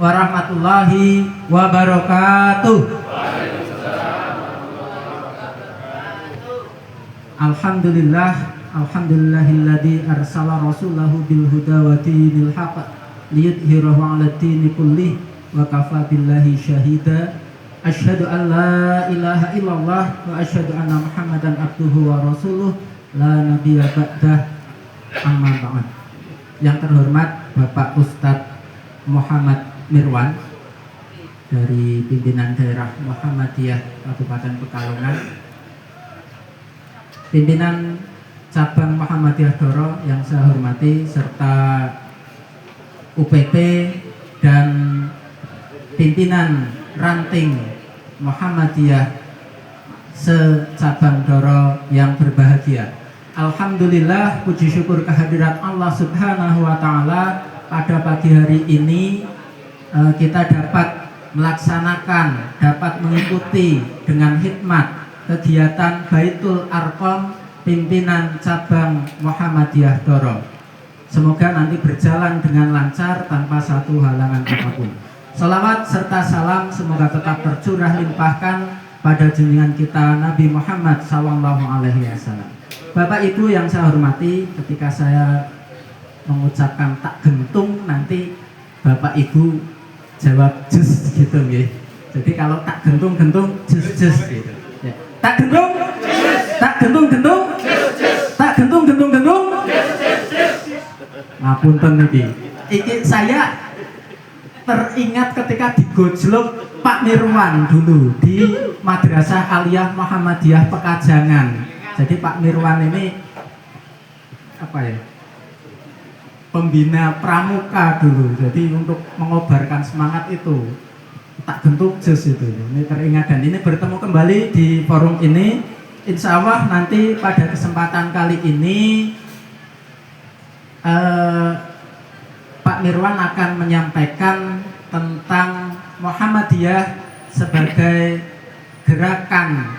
warahmatullahi wabarakatuh. Alhamdulillah, alhamdulillahilladzi arsala rasulahu bil huda wa dinil haqq liyudhhirahu 'alad dini kullih wa kafa billahi syahida. Asyhadu an la ilaha illallah wa asyhadu anna Muhammadan abduhu wa rasuluh la nabiyya ba'dah, amma ba'd. Yang terhormat Bapak Ustadz Muhammad Mirwan dari pimpinan daerah Muhammadiyah Kabupaten Pekalongan, pimpinan cabang Muhammadiyah Doro yang saya hormati, serta UPP dan pimpinan ranting Muhammadiyah secabang Doro yang berbahagia. Alhamdulillah, puji syukur kehadirat Allah Subhanahu wa Ta'ala, pada pagi hari ini kita dapat melaksanakan, dapat mengikuti dengan hikmat kegiatan Baitul Arqam pimpinan cabang Muhammadiyah Doro. Semoga nanti berjalan dengan lancar tanpa satu halangan apapun. Salawat serta salam semoga tetap tercurah limpahkan pada junjungan kita Nabi Muhammad SAW. Bapak Ibu yang saya hormati, ketika saya mengucapkan tak gentung, nanti Bapak Ibu jawab jus gitu ya. Jadi kalau tak gentung jus gitu. Ya. Tak gentung, tak gentung, tak gentung. Ngapunten niki. Iki saya teringat ketika digojlok Pak Mirwan dulu di Madrasah Aliyah Muhammadiyah Pekajangan. Jadi Pak Mirwan ini apa ya? Pembina pramuka dulu. Jadi untuk mengobarkan semangat itu tak gentuk jus itu. Ini teringat, dan ini bertemu kembali di forum ini. Insya Allah nanti pada kesempatan kali ini Pak Mirwan akan menyampaikan tentang Muhammadiyah sebagai gerakan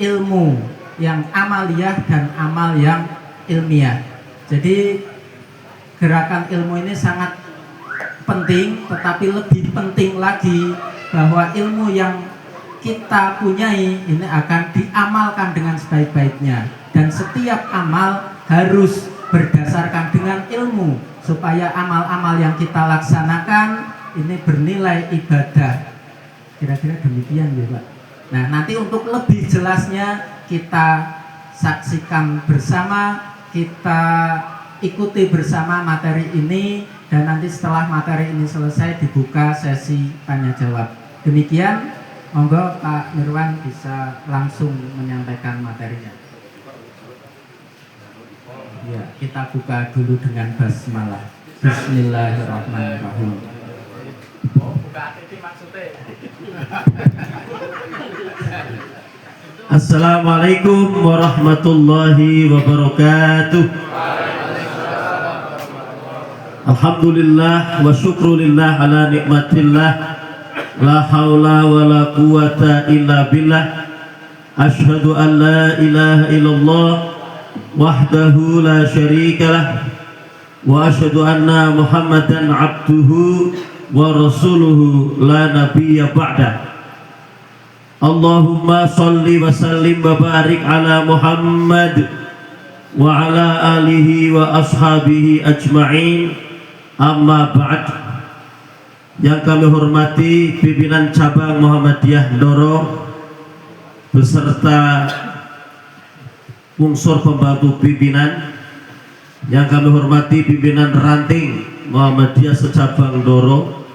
ilmu yang amaliyah dan amal yang ilmiah. Jadi gerakan ilmu ini sangat penting, tetapi lebih penting lagi bahwa ilmu yang kita punyai ini akan diamalkan dengan sebaik-baiknya, dan setiap amal harus berdasarkan dengan ilmu supaya amal-amal yang kita laksanakan ini bernilai ibadah. Kira-kira demikian ya Pak. Nah, nanti untuk lebih jelasnya kita saksikan bersama, kita ikuti bersama materi ini, dan nanti setelah materi ini selesai dibuka sesi tanya jawab. Demikian, monggo Pak Mirwan bisa langsung menyampaikan materinya. Ya, kita buka dulu dengan basmalah. Bismillahirrahmanirrahim. Assalamualaikum warahmatullahi wabarakatuh. Alhamdulillah wa syukrulillah ala nikmatillah, la haula wa la quwata illa billah. Asyhadu an la ilaha illallah wahdahu la syarikalah, wa asyhadu anna Muhammadan abduhu wa rasuluhu la nabiyya ba'da. Allahumma salli wa sallim wa barik ala Muhammad wa ala alihi wa ashabihi ajma'in, amma ba'd. Yang kami hormati pimpinan cabang Muhammadiyah Doro beserta unsur pembantu pimpinan, yang kami hormati pimpinan ranting Muhammadiyah secabang Doro.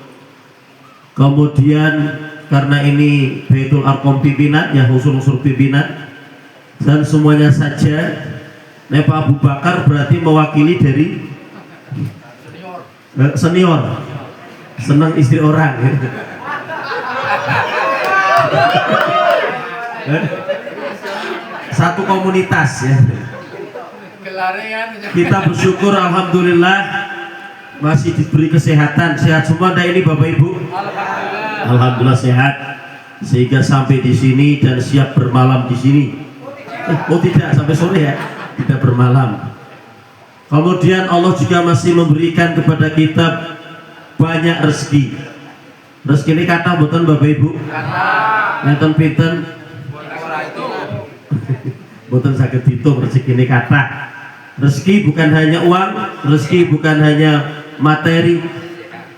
Kemudian karena ini Baitul Arqam pimpinan, ya unsur-unsur pimpinan dan semuanya saja. Pak Abu Bakar berarti mewakili dari senior, senang istri orang. Satu komunitas ya. Kita bersyukur alhamdulillah masih diberi kesehatan, sehat semua. Nah ini Bapak Ibu, alhamdulillah sehat sehingga sampai di sini dan siap bermalam di sini. Oh tidak, sampai sore ya, tidak bermalam. Kemudian Allah juga masih memberikan kepada kita banyak rezeki. Rezeki ini kata mboten Bapak Ibu? Ngeten pinten? Mboten saged diitung rezeki ini kata. Rezeki bukan hanya uang, rezeki bukan hanya materi,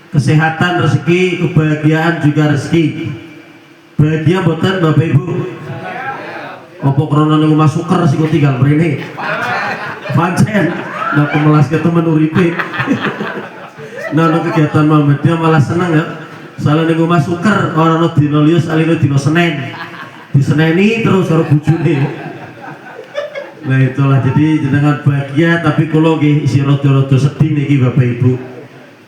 kesehatan rezeki, kebahagiaan juga rezeki. Bahagia mboten Bapak Ibu? Apa krana niku masuker sing tinggal mrene? Pancen nek melas ketemu uripe. Nah, kegiatan Muhammadiyah malah seneng ya. Soalnya niku masuker ora ono dina liya salene dina Senin. Diseneni terus karo bojone. Nah itulah, jadi jenengan bahagia, tapi kalau nggih isi rada-rada sedih niki Bapak Ibu.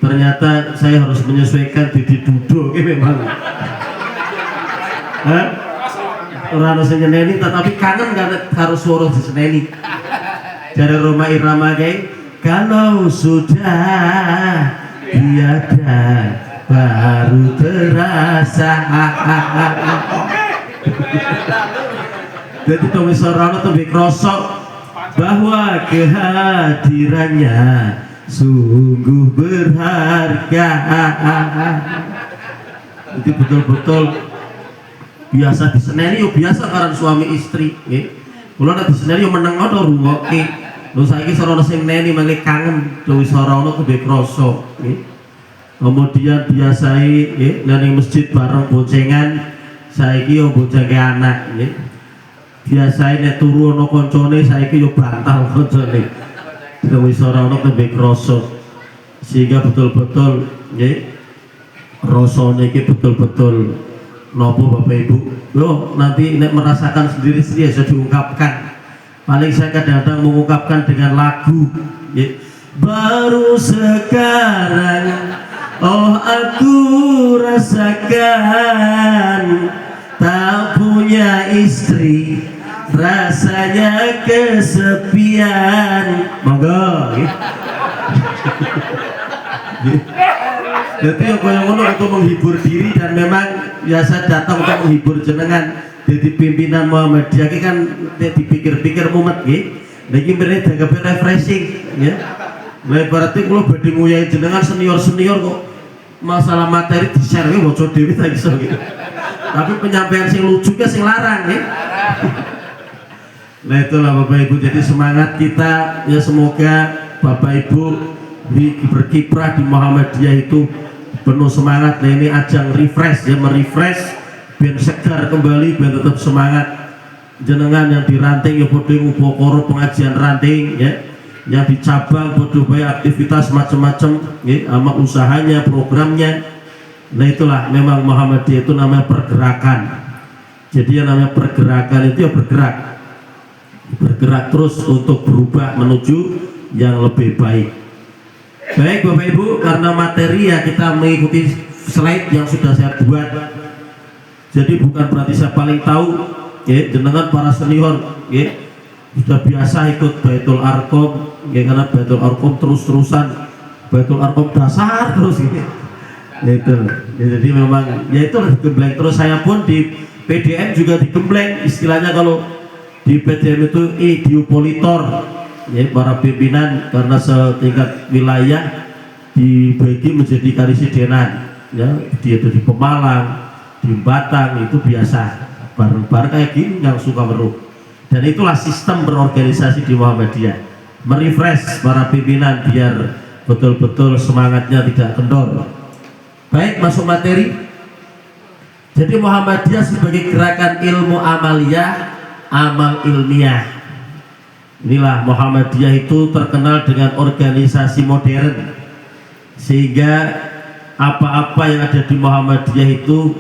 Ternyata saya harus menyesuaikan Didi Dudo nggih memang. Hah? Ora ono sing nyeneni tetapi kangen karo swara diseneni. Dari Roma Irama kayak kalau sudah tiada baru terasa. Jadi Tommy Sorano lebih krosok bahwa kehadirannya sungguh berharga. Jadi betul-betul biasa diseneni, biasa karena suami istri. Kalau ada diseneni meneng atau rungoki. Lalu saya Sorano sing neni malah kangen Tommy Sorano lebih krosok. Kemudian biasai nani masjid bareng boncengan. Saiki yo bocahke anak nggih. Biasae nek turu ana kancane saiki yo bantal kancane. Wis ora ana tembe krasa. Sehingga betul-betul nggih rasane iki betul-betul napa Bapak Ibu. Yo nanti nek merasakan sendiri-sendiri bisa diungkapkan. Paling saya kadang-kadang mengungkapkan dengan lagu nggih. Baru sekarang oh aku rasakan tak punya istri, rasanya kesepian. Monggo. Jadi aku yang ngono untuk menghibur diri dan memang biasa datang untuk menghibur jenengan. Jadi pimpinan Muhammadiyah ini kan dipikir-pikir mumet nggih. Niki mrene dianggap refreshing ya. Lah berarti kalau badhe nguyahi jenengan senior-senior kok masalah materi di-share waca dhewe ta iso gitu. Tapi penyampaian sing lucu ke sing larang ya. Nah itulah Bapak Ibu, jadi semangat kita ya, semoga Bapak Ibu berkiprah di Muhammadiyah itu penuh semangat. Nah ini ajang refresh ya, merefresh biar segar kembali, biar tetap semangat. Jenengan yang di ranting ya podo ngupokoro pengajian ranting ya, yang di cabang podo bae aktivitas macam-macam ya, sama usahanya, programnya. Nah itulah memang Muhammadiyah itu namanya pergerakan. Jadi yang namanya pergerakan itu ya bergerak terus untuk berubah menuju yang lebih baik. Baik Bapak Ibu, karena materi ya kita mengikuti slide yang sudah saya buat. Jadi bukan berarti saya paling tahu ya, jenengan para senior ya, sudah biasa ikut Baitul Arqam ya, karena Baitul Arqam terus-terusan, Baitul Arqam dasar terus gitu. Itu ya, jadi memang ya itu digembleng terus. Saya pun di PDM juga digembleng, istilahnya kalau di PDM itu idiopolitor ya, para pimpinan karena setingkat wilayah dibagi menjadi karisidenan ya, dia itu di Pemalang, di Batang, itu biasa bareng-bareng kayak gini yang suka meruh. Dan itulah sistem berorganisasi di Muhammadiyah, merefresh para pimpinan biar betul-betul semangatnya tidak kendor. Baik, masuk materi. Jadi Muhammadiyah sebagai gerakan ilmu amaliyah, amal ilmiah. Inilah Muhammadiyah itu terkenal dengan organisasi modern, sehingga apa-apa yang ada di Muhammadiyah itu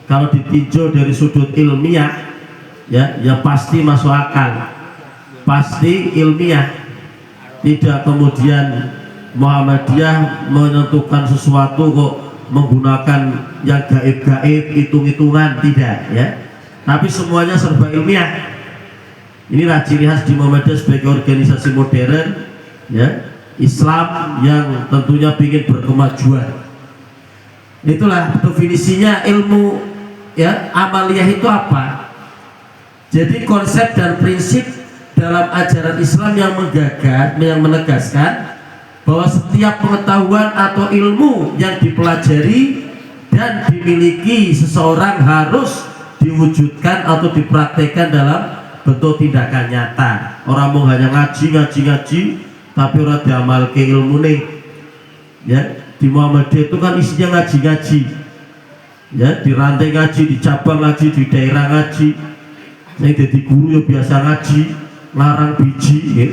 kalau ditinjau dari sudut ilmiah ya pasti masuk akal, pasti ilmiah. Tidak kemudian Muhammadiyah menentukan sesuatu kok menggunakan yang gaib-gaib, hitung-hitungan, tidak ya, tapi semuanya serba ilmiah. Inilah ciri khas di Muhammadiyah sebagai organisasi modern ya, Islam yang tentunya ingin berkemajuan. Itulah definisinya ilmu ya, amaliyah itu apa? Jadi konsep dan prinsip dalam ajaran Islam yang menegaskan bahwa setiap pengetahuan atau ilmu yang dipelajari dan dimiliki seseorang harus diwujudkan atau dipraktekkan dalam bentuk tindakan nyata. Orang mau hanya ngaji tapi orang diamal ke ilmu nih ya. Di Muhammadiyah itu kan isinya ngaji ya, di rantai ngaji, di cabang ngaji, di daerah ngaji. Saya jadi guru ya biasa ngaji, larang biji ya.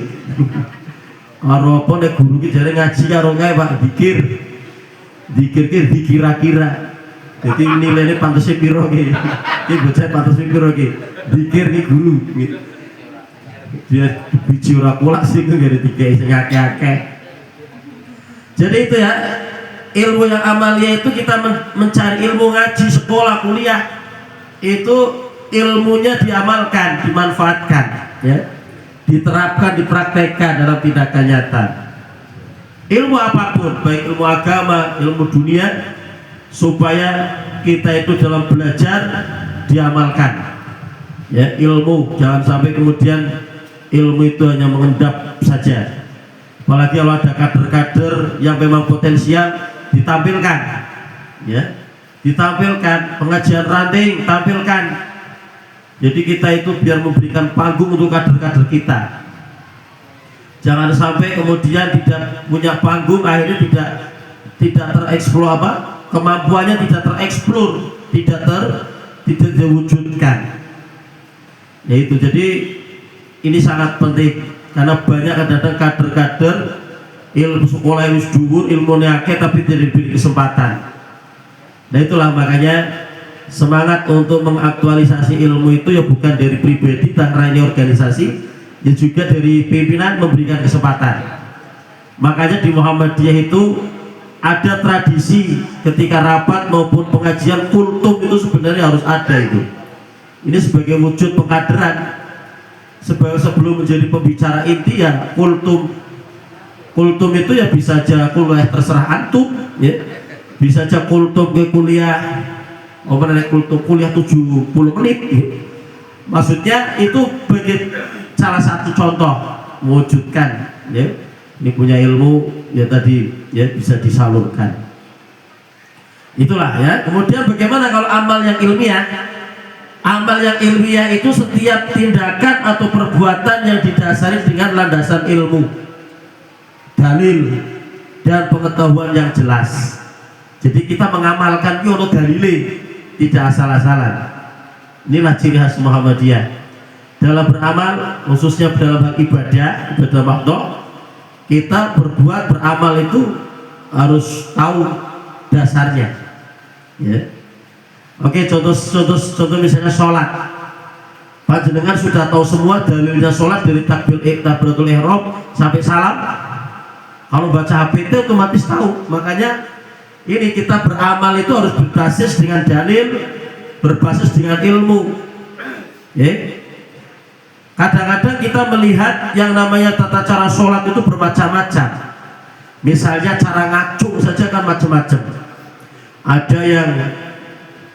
Karo apa nek guru ki jare ngaji karo kae Pak dikira-kira. Jadi nilainya pantasnya piro ki. Ki bocah pantasnya piro ki. Dikir ki guru gitu. Dia biji ora kulak sih ku gak dikai sing akeh-akeh. Jadi itu ya, ilmu yang amalia itu kita mencari ilmu ngaji, sekolah, kuliah. Itu ilmunya diamalkan, dimanfaatkan ya. Diterapkan, dipraktekkan dalam tindakan nyata. Ilmu apapun, baik ilmu agama, ilmu dunia, supaya kita itu dalam belajar diamalkan ya. Ilmu jangan sampai kemudian ilmu itu hanya mengendap saja. Apalagi kalau ada kader-kader yang memang potensial, ditampilkan ya, ditampilkan pengajian ranting, tampilkan. Jadi kita itu biar memberikan panggung untuk kader-kader kita. Jangan sampai kemudian tidak punya panggung, akhirnya tidak tereksplor kemampuannya tidak tereksplor, tidak diwujudkan. Yaitu jadi ini sangat penting karena banyak kadang-kadang kader-kader ilmu sekolah ilmu dhuwur, ilmu akeh tapi tidak diberi kesempatan. Nah itulah makanya semangat untuk mengaktualisasi ilmu itu ya bukan dari pribadi tak ini organisasi, ya juga dari pimpinan memberikan kesempatan. Makanya di Muhammadiyah itu ada tradisi ketika rapat maupun pengajian kultum itu sebenarnya harus ada itu. Ini sebagai wujud pengkaderan. Sebelum menjadi pembicara inti ya kultum itu ya bisa aja kuliah terserah antum ya, bisa aja kultum ke kuliah kultum kuliah 70 menit ya. Maksudnya itu bagi salah satu contoh mewujudkan ya, ini punya ilmu ya tadi ya bisa disalurkan. Itulah ya. Kemudian bagaimana kalau amal yang ilmiah? Amal yang ilmiah itu setiap tindakan atau perbuatan yang didasari dengan landasan ilmu, dalil dan pengetahuan yang jelas. Jadi kita mengamalkan itu dalile, tidak asal-asalan. Inilah ciri khas Muhammadiyah. Dalam beramal, khususnya dalam hal ibadah waktu, kita berbuat beramal itu harus tahu dasarnya. Ya. Oke, contoh misalnya sholat. Panjenengan sudah tahu semua dalilnya sholat dari takbiratul ihram sampai salam. Kalau baca HPT otomatis tahu. Makanya ini kita beramal itu harus berbasis dengan dalil, berbasis dengan ilmu. Kadang-kadang kita melihat yang namanya tata cara sholat itu bermacam-macam. Misalnya cara ngacung saja kan macam-macam. Ada yang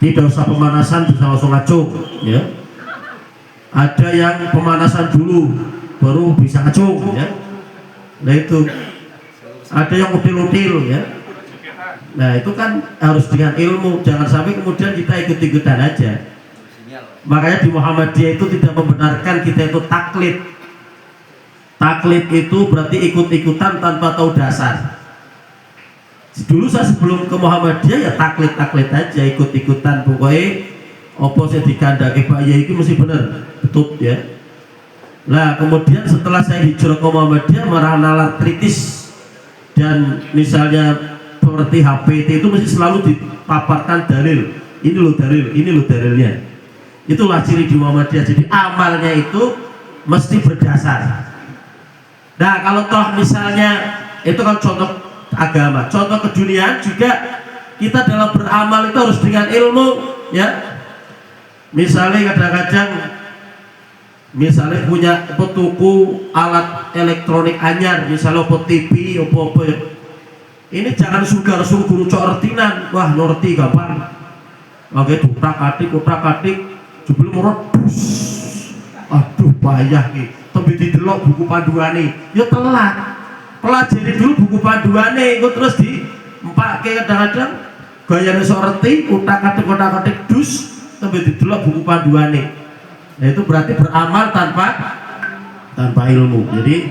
tidak usah pemanasan bisa langsung ngacung ya. Ada yang pemanasan dulu baru bisa ngacung ya. Nah itu ada yang util-util ya. Nah itu kan harus dengan ilmu, jangan sampai kemudian kita ikut-ikutan aja. Makanya di Muhammadiyah itu tidak membenarkan kita itu taklid. Taklid itu berarti ikut-ikutan tanpa tahu dasar. Dulu saya sebelum ke Muhammadiyah ya taklid aja, ikut-ikutan pokoknya opo saya dikandaki Pak Yai itu mesti bener betul ya. Nah kemudian setelah saya hijrah ke Muhammadiyah meranalar kritis dan misalnya seperti HPT itu mesti selalu dipaparkan dalil. Ini loh dalilnya. Itulah ciri di Muhammadiyah. Jadi amalnya itu mesti berdasar. Nah kalau toh misalnya itu kan contoh agama, contoh keduniaan juga kita dalam beramal itu harus dengan ilmu ya. Misalnya kadang-kadang punya tuku alat elektronik anyar, misalnya TV apa ya. Ini jangan sugar guru cok ertinan, wah ngerti gampang. Oke, kuprak-atik jebul murot. Aduh payah ki. Tapi didelok buku panduane, ya telat. Pelajari dulu buku panduannya, itu terus diempake kadang-kadang gayane sok reti, utak-atik dus, sampai didelok buku panduane. Nah, itu berarti beramal tanpa ilmu. Jadi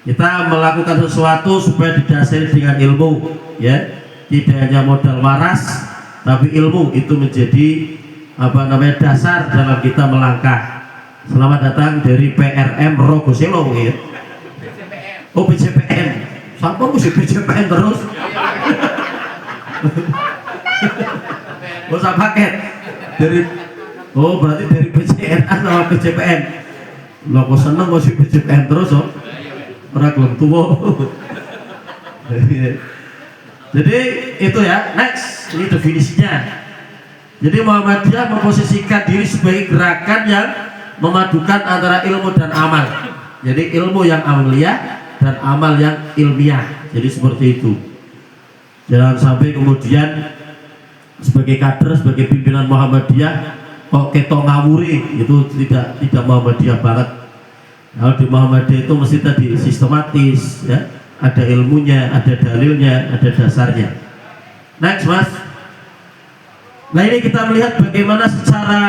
kita melakukan sesuatu supaya didasari dengan ilmu, ya. Tidak hanya modal waras, tapi ilmu itu menjadi dasar dalam kita melangkah. Selamat datang dari PRM Rogoselo, ya. Oh, PJPN. Siapa mesti PJPN terus? Oh, saya paket dari. Oh, berarti dari PCNA sama PJPN. Lo kok seneng kok si PJPN terus, oh? Orang belum tua. Jadi itu ya. Next, ini definisinya. Jadi Muhammadiyah memposisikan diri sebagai gerakan yang memadukan antara ilmu dan amal. Jadi ilmu yang amaliyah dan amal yang ilmiah. Jadi seperti itu. Jangan sampai kemudian sebagai kader, sebagai pimpinan Muhammadiyah kok ketok ngawuri, itu tidak Muhammadiyah banget. Kalau di Muhammadiyah itu mesti tadi sistematis, ya, ada ilmunya, ada dalilnya, ada dasarnya. Next, Mas. Nah, ini kita melihat bagaimana secara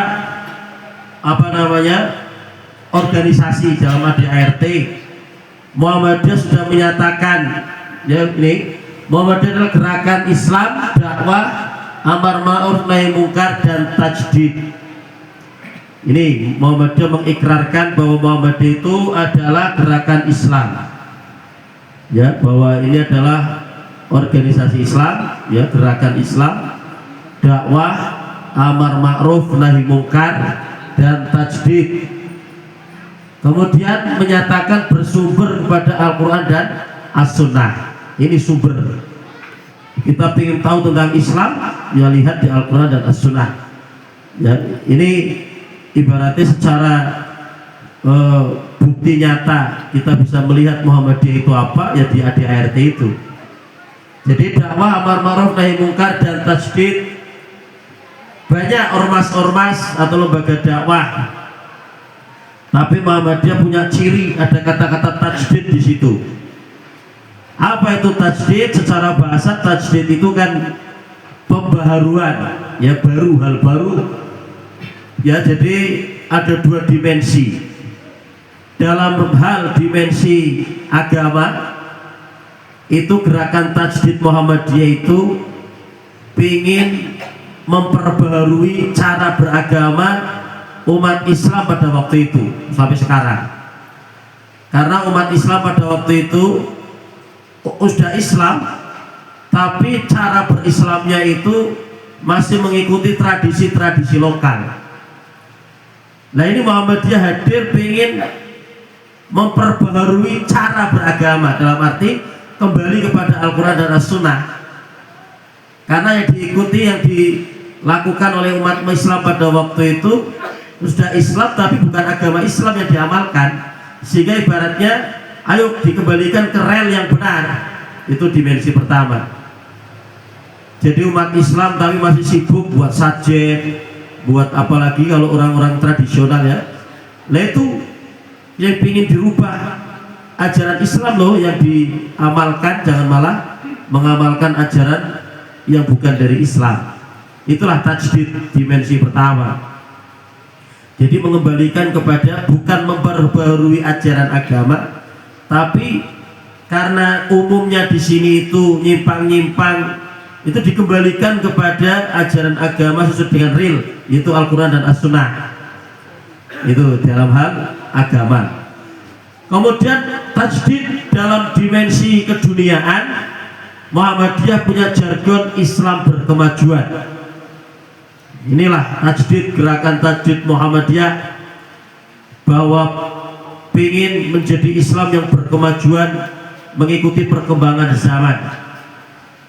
organisasi dalam ADART Muhammadiyah sudah menyatakan, ya, ini Muhammadiyah adalah gerakan Islam, dakwah, amar ma'ruf nahi munkar dan tajdid. Ini Muhammadiyah mengikrarkan bahwa Muhammadiyah itu adalah gerakan Islam, ya, bahwa ini adalah organisasi Islam, ya, gerakan Islam, dakwah, amar ma'ruf nahi munkar dan tajdid. Kemudian menyatakan bersumber kepada Al-Quran dan As-Sunnah. Ini sumber. Kita ingin tahu tentang Islam, ya lihat di Al-Quran dan As-Sunnah. Ya, ini ibaratnya secara bukti nyata kita bisa melihat Muhammadiyah itu apa, ya di ADART itu. Jadi dakwah, amar ma'ruf nahi munkar dan tajdid. Banyak ormas-ormas atau lembaga dakwah, tapi Muhammadiyah punya ciri, ada kata-kata tajdid di situ. Apa itu tajdid? Secara bahasa tajdid itu kan pembaharuan, ya, baru, hal baru. Ya, jadi ada dua dimensi. Dalam hal dimensi agama, itu gerakan tajdid Muhammadiyah itu ingin memperbaharui cara beragama umat Islam pada waktu itu sampai sekarang. Karena umat Islam pada waktu itu sudah Islam, tapi cara berislamnya itu masih mengikuti tradisi-tradisi lokal. Nah, ini Muhammadiyah hadir ingin memperbaharui cara beragama, dalam arti kembali kepada Al-Quran dan As-Sunnah. Karena yang diikuti, yang dilakukan oleh umat Islam pada waktu itu sudah Islam, tapi bukan agama Islam yang diamalkan. Sehingga ibaratnya, ayo dikembalikan ke rel yang benar. Itu dimensi pertama. Jadi umat Islam tapi masih sibuk buat sajen, buat apalagi kalau orang-orang tradisional, ya. Nah, itu yang ingin dirubah ajaran Islam loh yang diamalkan, jangan malah mengamalkan ajaran yang bukan dari Islam. Itulah tajdid dimensi pertama. Jadi mengembalikan kepada, bukan memperbarui ajaran agama, tapi karena umumnya di sini itu nyimpang-nyimpang, itu dikembalikan kepada ajaran agama sesuai dengan real, yaitu Al-Quran dan As-Sunnah. Itu dalam hal agama. Kemudian tajdid dalam dimensi keduniaan, Muhammadiyah punya jargon Islam berkemajuan. Inilah tajdid, gerakan tajdid Muhammadiyah, bahwa ingin menjadi Islam yang berkemajuan mengikuti perkembangan zaman.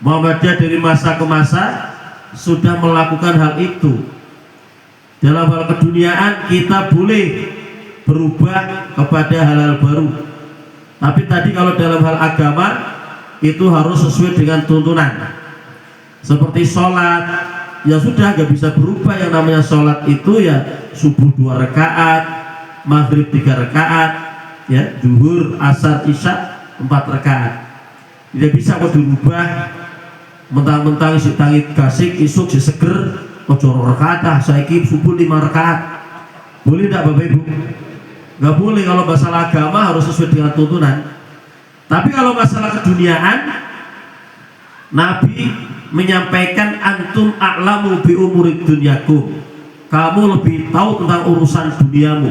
Muhammadiyah dari masa ke masa sudah melakukan hal itu. Dalam hal keduniaan kita boleh berubah kepada hal-hal baru, tapi tadi kalau dalam hal agama itu harus sesuai dengan tuntunan. Seperti sholat, ya sudah, gak bisa berubah. Yang namanya sholat itu ya subuh 2 rakaat, maghrib 3 rakaat, ya, zuhur, asar, isya 4 rakaat. Tidak bisa kok dirubah mentang-mentang isi tangi gasik isuk si seger ojo rakaat saiki subuh 5 rakaat. Boleh tidak Bapak Ibu? Nggak boleh. Kalau masalah agama harus sesuai dengan tuntunan. Tapi kalau masalah keduniaan, Nabi menyampaikan antum a'lamu bi umurid dunyakum. Kamu lebih tahu tentang urusan duniamu.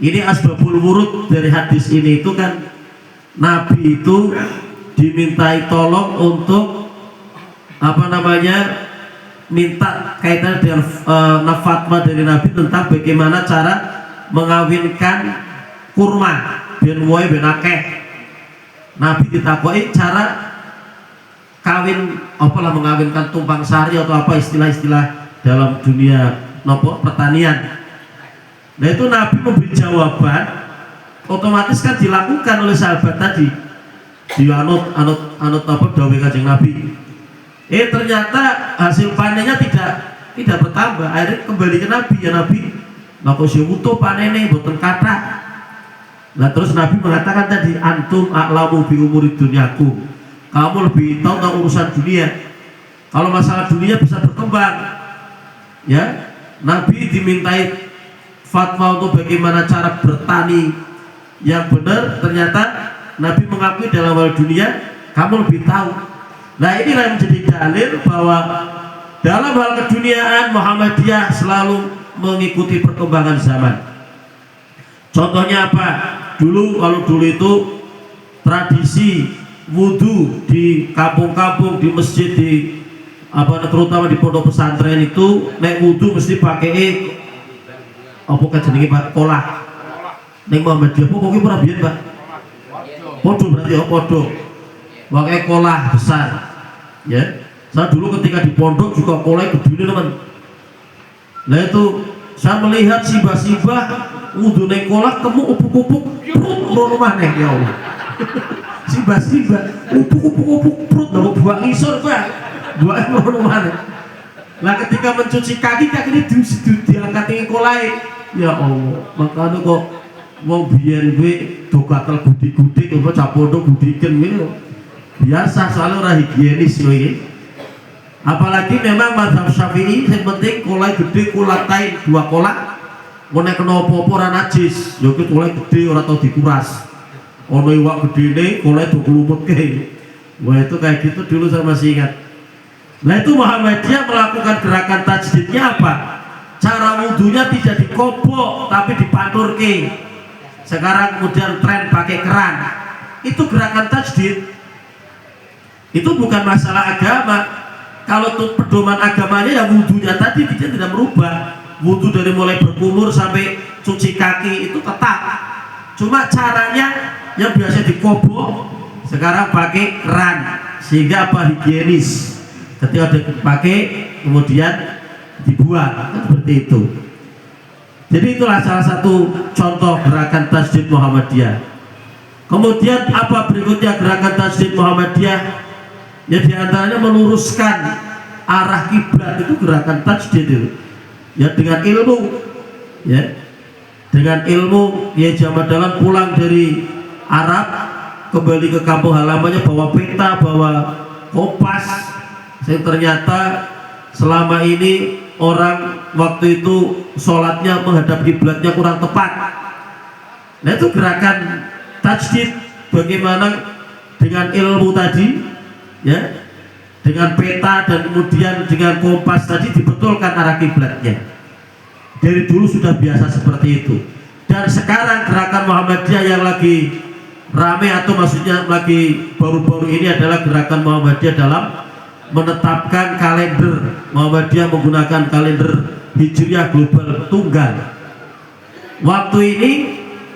Ini asbabul wurud dari hadis ini itu kan Nabi itu dimintai tolong untuk minta kaitan dengan fatwa dari Nabi tentang bagaimana cara mengawinkan kurma ben woe ben akeh. Nabi ditakwai cara kawin mengawinkan tumpang sari atau apa istilah-istilah dalam dunia pertanian. Nah itu Nabi memberi jawaban, otomatis kan dilakukan oleh sahabat tadi, dianut dawuh Kanjeng Nabi. Ternyata hasil panennya tidak bertambah. Akhirnya kembali ke Nabi, ya Nabi, lako sing utuh panene mboten kathah. Nah terus Nabi mengatakan tadi antum a'lamu bi umuri dunyakum. Kamu lebih tahu tentang urusan dunia. Kalau masalah dunia bisa berkembang. Ya, Nabi dimintai fatwa untuk bagaimana cara bertani yang benar. Ternyata Nabi mengakui dalam hal dunia kamu lebih tahu. Nah inilah yang menjadi dalil bahwa dalam hal keduniaan Muhammadiyah selalu mengikuti perkembangan zaman. Contohnya apa? Kalau dulu itu tradisi wudhu di kampung-kampung, di masjid, terutama di pondok pesantren itu nek wudhu mesti pakai kolah. Nek Muhammadiyah pokoknya pernah biyen Pak. Podo berarti ya podo. Pakai kolah besar. Ya, saya dulu ketika di pondok juga kolai gede teman. Nah itu saya melihat sibah-sibah wudhu naik kolah kemu upuk-upuk perut maneh ya Allah. Sibah-sibah upuk perut buang ngisor Pak. Buang maneh. Nah ketika mencuci kaki ini diangkat dengan kolai. Ya Allah, makanya kok mau biyen we do gatel gudi-gudi kok cak pondok gudiken gitu. Biasa soalnya orang higienis ini. Apalagi memang mazhab Syafi'i yang penting kolai gede kulatain 2 kolak nek kena apa-apa ora najis. Ya ki kolai gede ora tau dikuras. Ono iwak gedene kolai do klumutke. Wah itu kayak gitu dulu saya masih ingat. Nah itu Muhammadiyah melakukan gerakan tajdidnya apa? Cara wudhunya tidak dikobok tapi dipanturke. Sekarang kemudian tren pakai keran. Itu gerakan tajdid. Itu bukan masalah agama. Kalau tuh pedoman agamanya ya wudhunya tadi dia tidak merubah. Wudhu dari mulai berkumur sampai cuci kaki itu tetap. Cuma caranya yang biasa dikobok sekarang pakai keran sehingga higienis. Ketika dipakai kemudian dibuang kan seperti itu. Jadi itulah salah satu contoh gerakan tajdid Muhammadiyah. Kemudian apa berikutnya gerakan tajdid Muhammadiyah? Ya diantaranya meluruskan arah kiblat itu gerakan tajdid itu. Ya dengan ilmu, ya dengan ilmu ya zaman dalam pulang dari Arab kembali ke kampung halamannya bawa peta, bawa kompas. Saya ternyata selama ini orang waktu itu sholatnya menghadap kiblatnya kurang tepat. Nah itu gerakan tajdid, bagaimana dengan ilmu tadi, ya, dengan peta dan kemudian dengan kompas tadi dibetulkan arah kiblatnya. Dari dulu sudah biasa seperti itu. Dan sekarang gerakan Muhammadiyah yang lagi rame atau maksudnya lagi baru-baru ini adalah gerakan Muhammadiyah dalam menetapkan kalender. Muhammadiyah menggunakan kalender Hijriah global tunggal. Waktu ini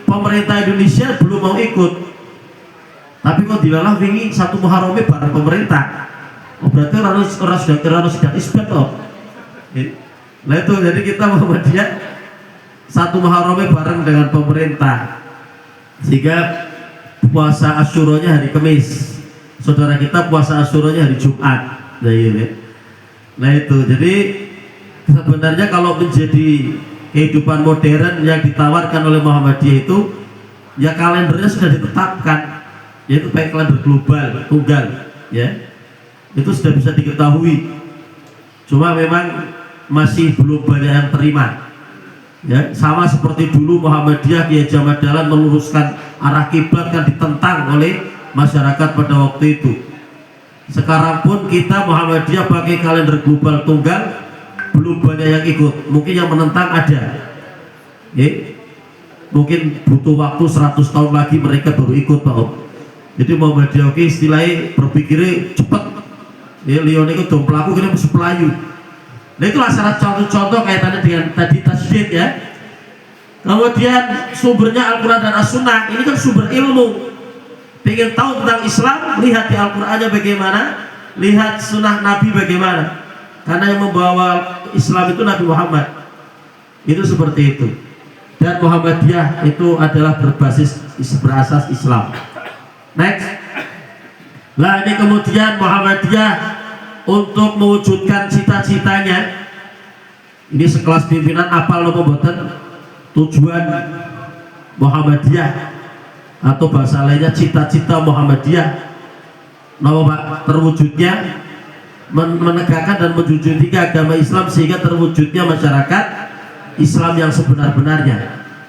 pemerintah Indonesia belum mau ikut, tapi kok dilalah wingi 1 Muharram bareng pemerintah. Oh, berarti orang sudah isbat toh. Nah itu jadi kita Muhammadiyah 1 Muharram bareng dengan pemerintah, sehingga puasa Asyuranya hari Kamis, saudara kita puasa Asyuranya hari Jumat. Nah itu jadi sebenarnya kalau menjadi kehidupan modern yang ditawarkan oleh Muhammadiyah itu ya kalendernya sudah ditetapkan, yaitu baik kalender global tunggal, ya. itu sudah bisa diketahui. Cuma memang masih belum banyak yang terima. Ya, sama seperti dulu Muhammadiyah Kiai Ahmad Dahlan meluruskan arah kiblat kan ditentang oleh masyarakat pada waktu itu. Sekarang pun kita Muhammadiyah pakai kalender global tunggal, belum banyak yang ikut. Mungkin yang menentang ada. Ya, mungkin butuh waktu 100 tahun lagi mereka baru ikut, Pak Om. Jadi Muhammadiyah oke istilahnya berpikirnya cepat. Ya, Leon itu dong pelaku kena musuh pelayu. Nah itulah salah contoh-contoh kaitannya dengan tadi tasydid ya. Kemudian sumbernya Al-Quran dan As-Sunnah, ini kan sumber ilmu. Pengen tahu tentang Islam, lihat di Al-Qurannya bagaimana, lihat sunnah Nabi bagaimana. Karena yang membawa Islam itu Nabi Muhammad. Itu seperti itu. Dan Muhammadiyah itu adalah berasas Islam. Next. Nah ini kemudian Muhammadiyah untuk mewujudkan cita-citanya, ini sekelas pimpinan apal nopo boten tujuan Muhammadiyah atau bahasa lainnya cita-cita Muhammadiyah nopo Pak, terwujudnya menegakkan dan menjunjung tinggi agama Islam sehingga terwujudnya masyarakat Islam yang sebenar-benarnya.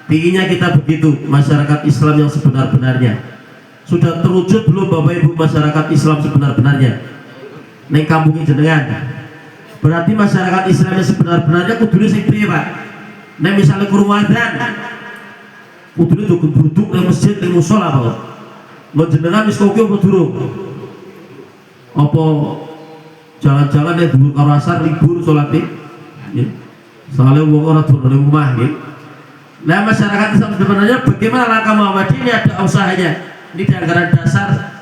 Pinginnya kita begitu, masyarakat Islam yang sebenar-benarnya. Sudah terwujud belum Bapak Ibu masyarakat Islam sebenar-benarnya? Neng kampung jenengan. Berarti masyarakat Islam yang sebenar-benarnya kudune sing priye, Pak? Neng misalnya kurwadzan, kudune duduk nang masjid nang musala, Pak. Menjenengan wis koki apa durung? Apa jangan-jangan nek dhuwur karo asar libur salate? Nggih. Soalnya wong ora dono ning omah nggih. Nah, masyarakat Islam sebenarnya bagaimana langkah Muhammadiyah ini ada usahanya. Ini di anggaran dasar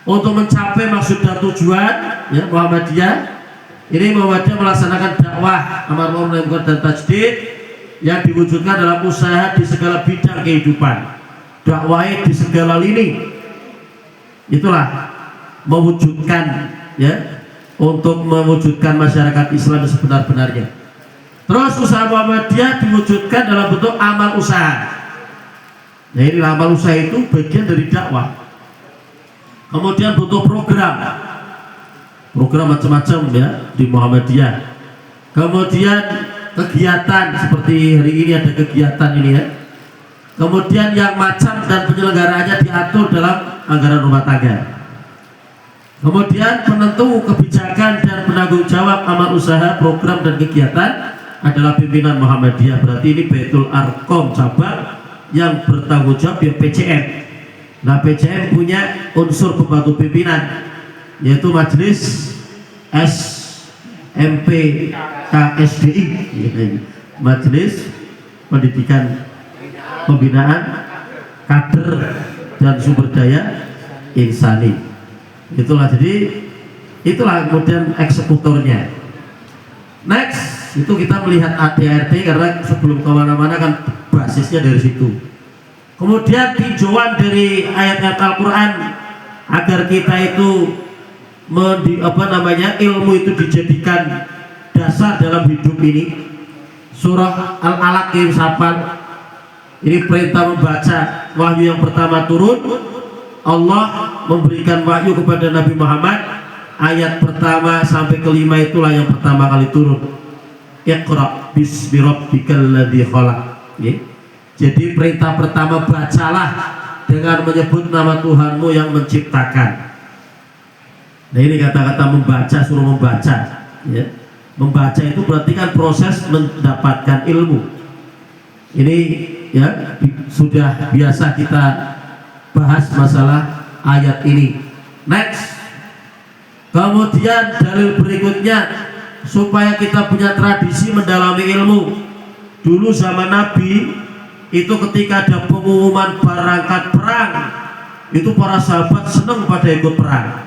untuk mencapai maksud dan tujuan ya Muhammadiyah. Ini Muhammadiyah melaksanakan dakwah amar ma'ruf nahi munkar dan tajdid yang diwujudkan dalam usaha di segala bidang kehidupan, dakwah di segala lini. Itulah mewujudkan ya, untuk mewujudkan masyarakat Islam yang sebenar-benarnya. Terus usaha Muhammadiyah diwujudkan dalam bentuk amal usaha. Nah ini amal usaha itu bagian dari dakwah. Kemudian butuh program macam-macam ya di Muhammadiyah. Kemudian kegiatan seperti hari ini ada kegiatan ini ya. Kemudian yang macam dan penyelenggaraannya diatur dalam anggaran rumah tangga. Kemudian penentu kebijakan dan penanggung jawab amal usaha, program dan kegiatan adalah pimpinan Muhammadiyah. Berarti ini Baitul Arqam cabang yang bertanggung jawab di PCM. Nah PCM punya unsur pembantu pimpinan yaitu Majelis SMP KSDI, Majelis Pendidikan Pembinaan Kader dan Sumber Daya Insani. Itulah, jadi itulah kemudian eksekutornya. Next itu kita melihat ADRT karena sebelum kemana-mana kan basisnya dari situ. Kemudian tinjauan dari ayat-ayat Al-Quran agar kita itu ilmu itu dijadikan dasar dalam hidup ini. Surah Al-Alaq ini perintah membaca. Wahyu yang pertama turun, Allah memberikan wahyu kepada Nabi Muhammad. Ayat pertama sampai kelima itulah yang pertama kali turun. Iqra bismi rabbikal ladzi khalaq. Jadi perintah pertama bacalah dengan menyebut nama Tuhanmu yang menciptakan. Nah ini kata-kata membaca, suruh membaca ya. Membaca itu berarti kan proses mendapatkan ilmu. Ini ya sudah biasa kita bahas masalah ayat ini. Next. Kemudian dalil berikutnya supaya kita punya tradisi mendalami ilmu. Dulu zaman Nabi itu ketika ada pengumuman berangkat perang, itu para sahabat senang pada ikut perang.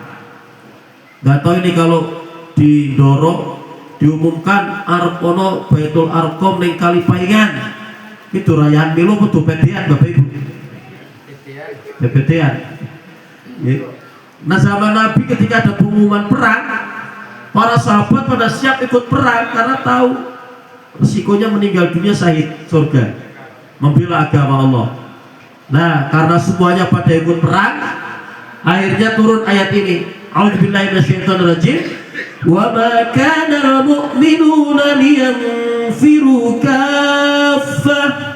Gak tahu ini kalau didorong diumumkan Arkono Baitul Arqam ning kali Paingan itu rayaan milu betul pedean Bapak Ibu. Pedean. Nah zaman Nabi ketika ada pengumuman perang, para sahabat pada siap ikut perang karena tahu resikonya meninggal dunia syahid surga, membela agama Allah. Nah karena semuanya pada ikut perang, akhirnya turun ayat ini. A'udzubillahi minasyaitonirrajim. Wa ma kana al-mu'minuna liyanfiru kaffah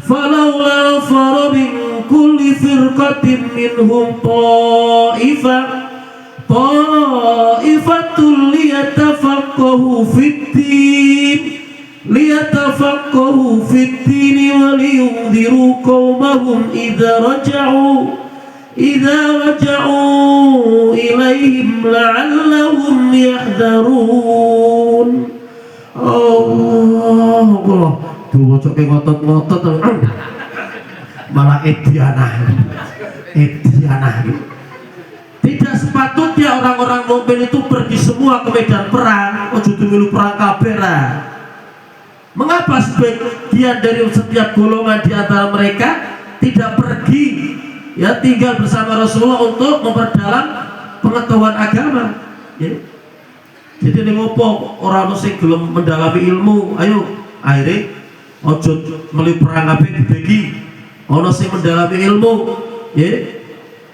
falawla nafara min kulli firqatin minhum ta'ifatul liyatafaqahu fid-din wa liyunziru qaumahum idza raja'u ilaihim la'allahum yahdharun. Allah diwaca ngotot-ngotot malah edianah. Tidak sepatutnya orang-orang mukmin itu pergi semua ke medan perang, ojo milu perang kabeh. Mengapa sebagian dari setiap golongan di antara mereka tidak pergi, ya, tinggal bersama Rasulullah untuk memperdalam pengetahuan agama, ya. Jadi ini ngopo orang sing gelem mendalami ilmu, ayo akhirnya ojo melu perang kabeh dibagi, ono sing mendalami ilmu, ya.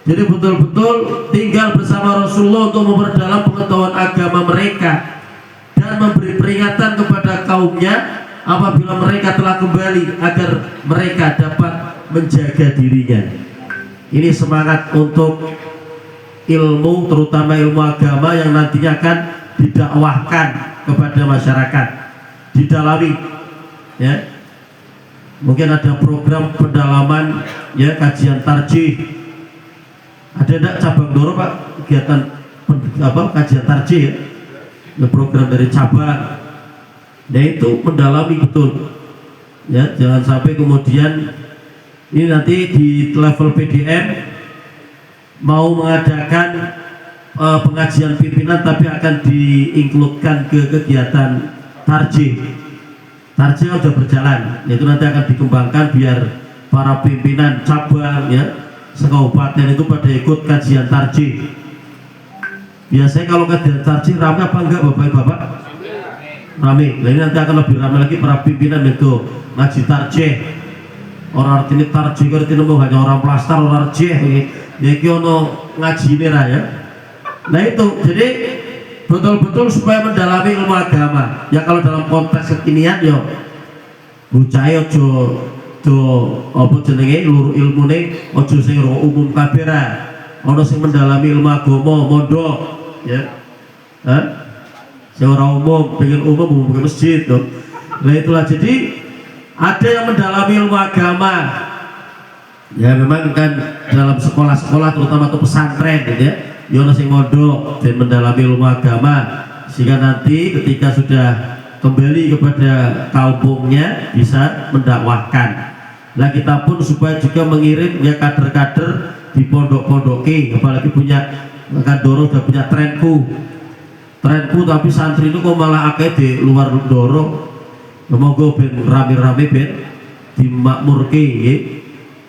Jadi betul-betul tinggal bersama Rasulullah untuk memperdalam pengetahuan agama mereka dan memberi peringatan kepada kaumnya apabila mereka telah kembali agar mereka dapat menjaga dirinya. Ini semangat untuk ilmu, terutama ilmu agama yang nantinya akan didakwahkan kepada masyarakat, didalami, ya. Mungkin ada program pendalaman, ya, kajian tarjih. Ada enggak cabang Doro Pak kegiatan kajian tarjih, ya? Program dari cabang. Nah itu mendalami betul, ya, jangan sampai kemudian ini nanti di level PDM mau mengadakan pengajian pimpinan tapi akan diinkludkan ke kegiatan tarjih. Tarjih sudah berjalan, itu nanti akan dikembangkan biar para pimpinan cabang, ya, sekabupaten itu pada ikut kajian tarjih. Biasanya kalau kajian tarjih ramai apa enggak Bapak-Bapak? Rame. Nah ini nanti akan lebih ramai lagi para pimpinan itu ngaji tarjih. Orang artinya tarjih artinya mau hanya orang plastar, orang tarjih. Ya kiono ngaji ini ya. Nah itu jadi betul-betul supaya mendalami ilmu agama. Ya kalau dalam konteks kekinian yo bocah ojo apa jenenge luru ilmune ojo sing umum kabeh ra. Ono sing mendalami ilmu agama mondok, ya. Seorang umum, pengen umum buka masjid tuh. Nah itulah, jadi ada yang mendalami ilmu agama, ya memang kan dalam sekolah-sekolah terutama atau pesantren, gitu ya. Yono sing mondok dan mendalami ilmu agama sehingga nanti ketika sudah kembali kepada kampungnya bisa mendakwahkan. Nah kita pun supaya juga mengirim, ya, kader-kader di pondok-pondoke, apalagi punya Doro sudah punya trenku tapi santri itu kok malah akeh di luar Doro. Semoga ben rame-rame ben dimakmurke, nggih.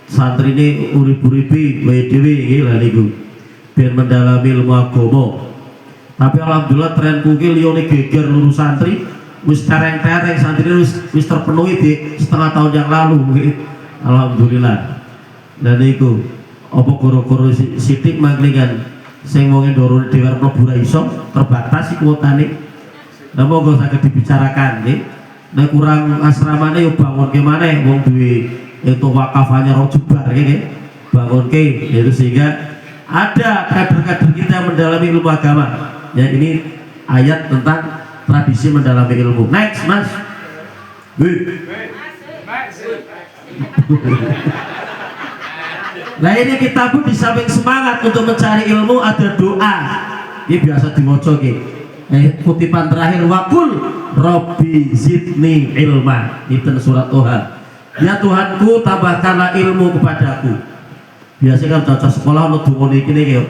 Santri ini urip-uripi wae dhewe nggih lha niku. Ben mendalami ilmu agama. Tapi alhamdulillah trenku ki liyane geger lurus santri wis tereng-tereng, santri wis terpenuhi di setengah tahun yang lalu nggih. Alhamdulillah. Lah niku apa goro-goro sithik mangklingan sing wong Ndoro dhewe mlebu ra iso, terbatas kuotane. Lah monggo saged dibicarakan nggih. Nek kurang asramane yo bangunke maneh wong duwe itu wakafanya ro jebar nggih. Bangunke itu sehingga ada kader-kader kita yang mendalami ilmu agama. Ya ini ayat tentang tradisi mendalami ilmu. Next, Mas. Nah ini kita pun di samping semangat untuk mencari ilmu ada doa. Ini biasa diwoco ki. Kutipan terakhir wakul Robbi zidni ilma. Itu surat Toha. Ya Tuhanku tambahkanlah ilmu kepadaku. Biasanya kan cocok sekolah lo dungoni kini ki.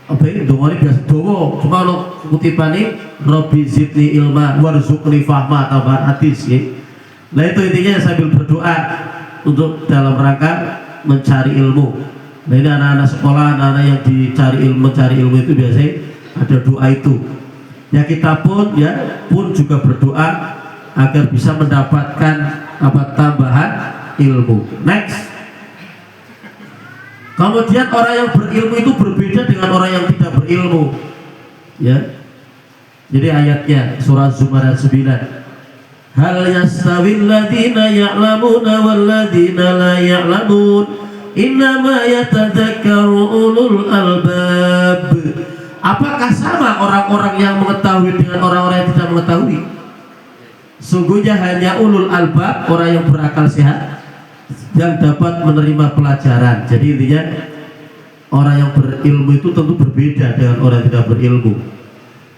Apa ini dungoni biasa dongo. Cuma lo kutipan ini Robbi zidni ilma warzuqni fahma tambahan hadis ki. Nah itu intinya sambil berdoa untuk dalam rangka mencari ilmu. Nah ini anak-anak sekolah, anak-anak yang mencari ilmu itu biasanya ada doa itu. Ya kita pun juga berdoa agar bisa mendapatkan tambahan ilmu. Next. Kemudian orang yang berilmu itu berbeda dengan orang yang tidak berilmu. Ya. Jadi ayatnya surah Zumar 9. Hal yastawil ladzina ya'lamuna wal ladzina la ya'lamun innama yatadzakkaru ulul albab. Apakah sama orang-orang yang mengetahui dengan orang-orang yang tidak mengetahui? Sungguhnya hanya ulul albab, orang yang berakal sehat, yang dapat menerima pelajaran. Jadi intinya orang yang berilmu itu tentu berbeda dengan orang yang tidak berilmu.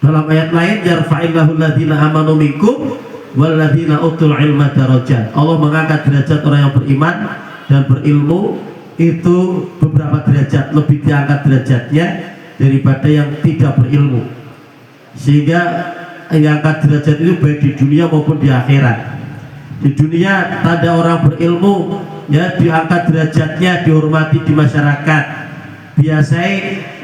Dalam ayat lain, yarfa'illahu alladziina amanu minkum walladziina utul ilma darajat. Allah mengangkat derajat orang yang beriman dan berilmu itu beberapa derajat, lebih diangkat derajatnya daripada yang tidak berilmu. Sehingga yang angkat derajat itu baik di dunia maupun di akhirat. Di dunia tanda orang berilmu ya diangkat derajatnya, dihormati di masyarakat. Biasanya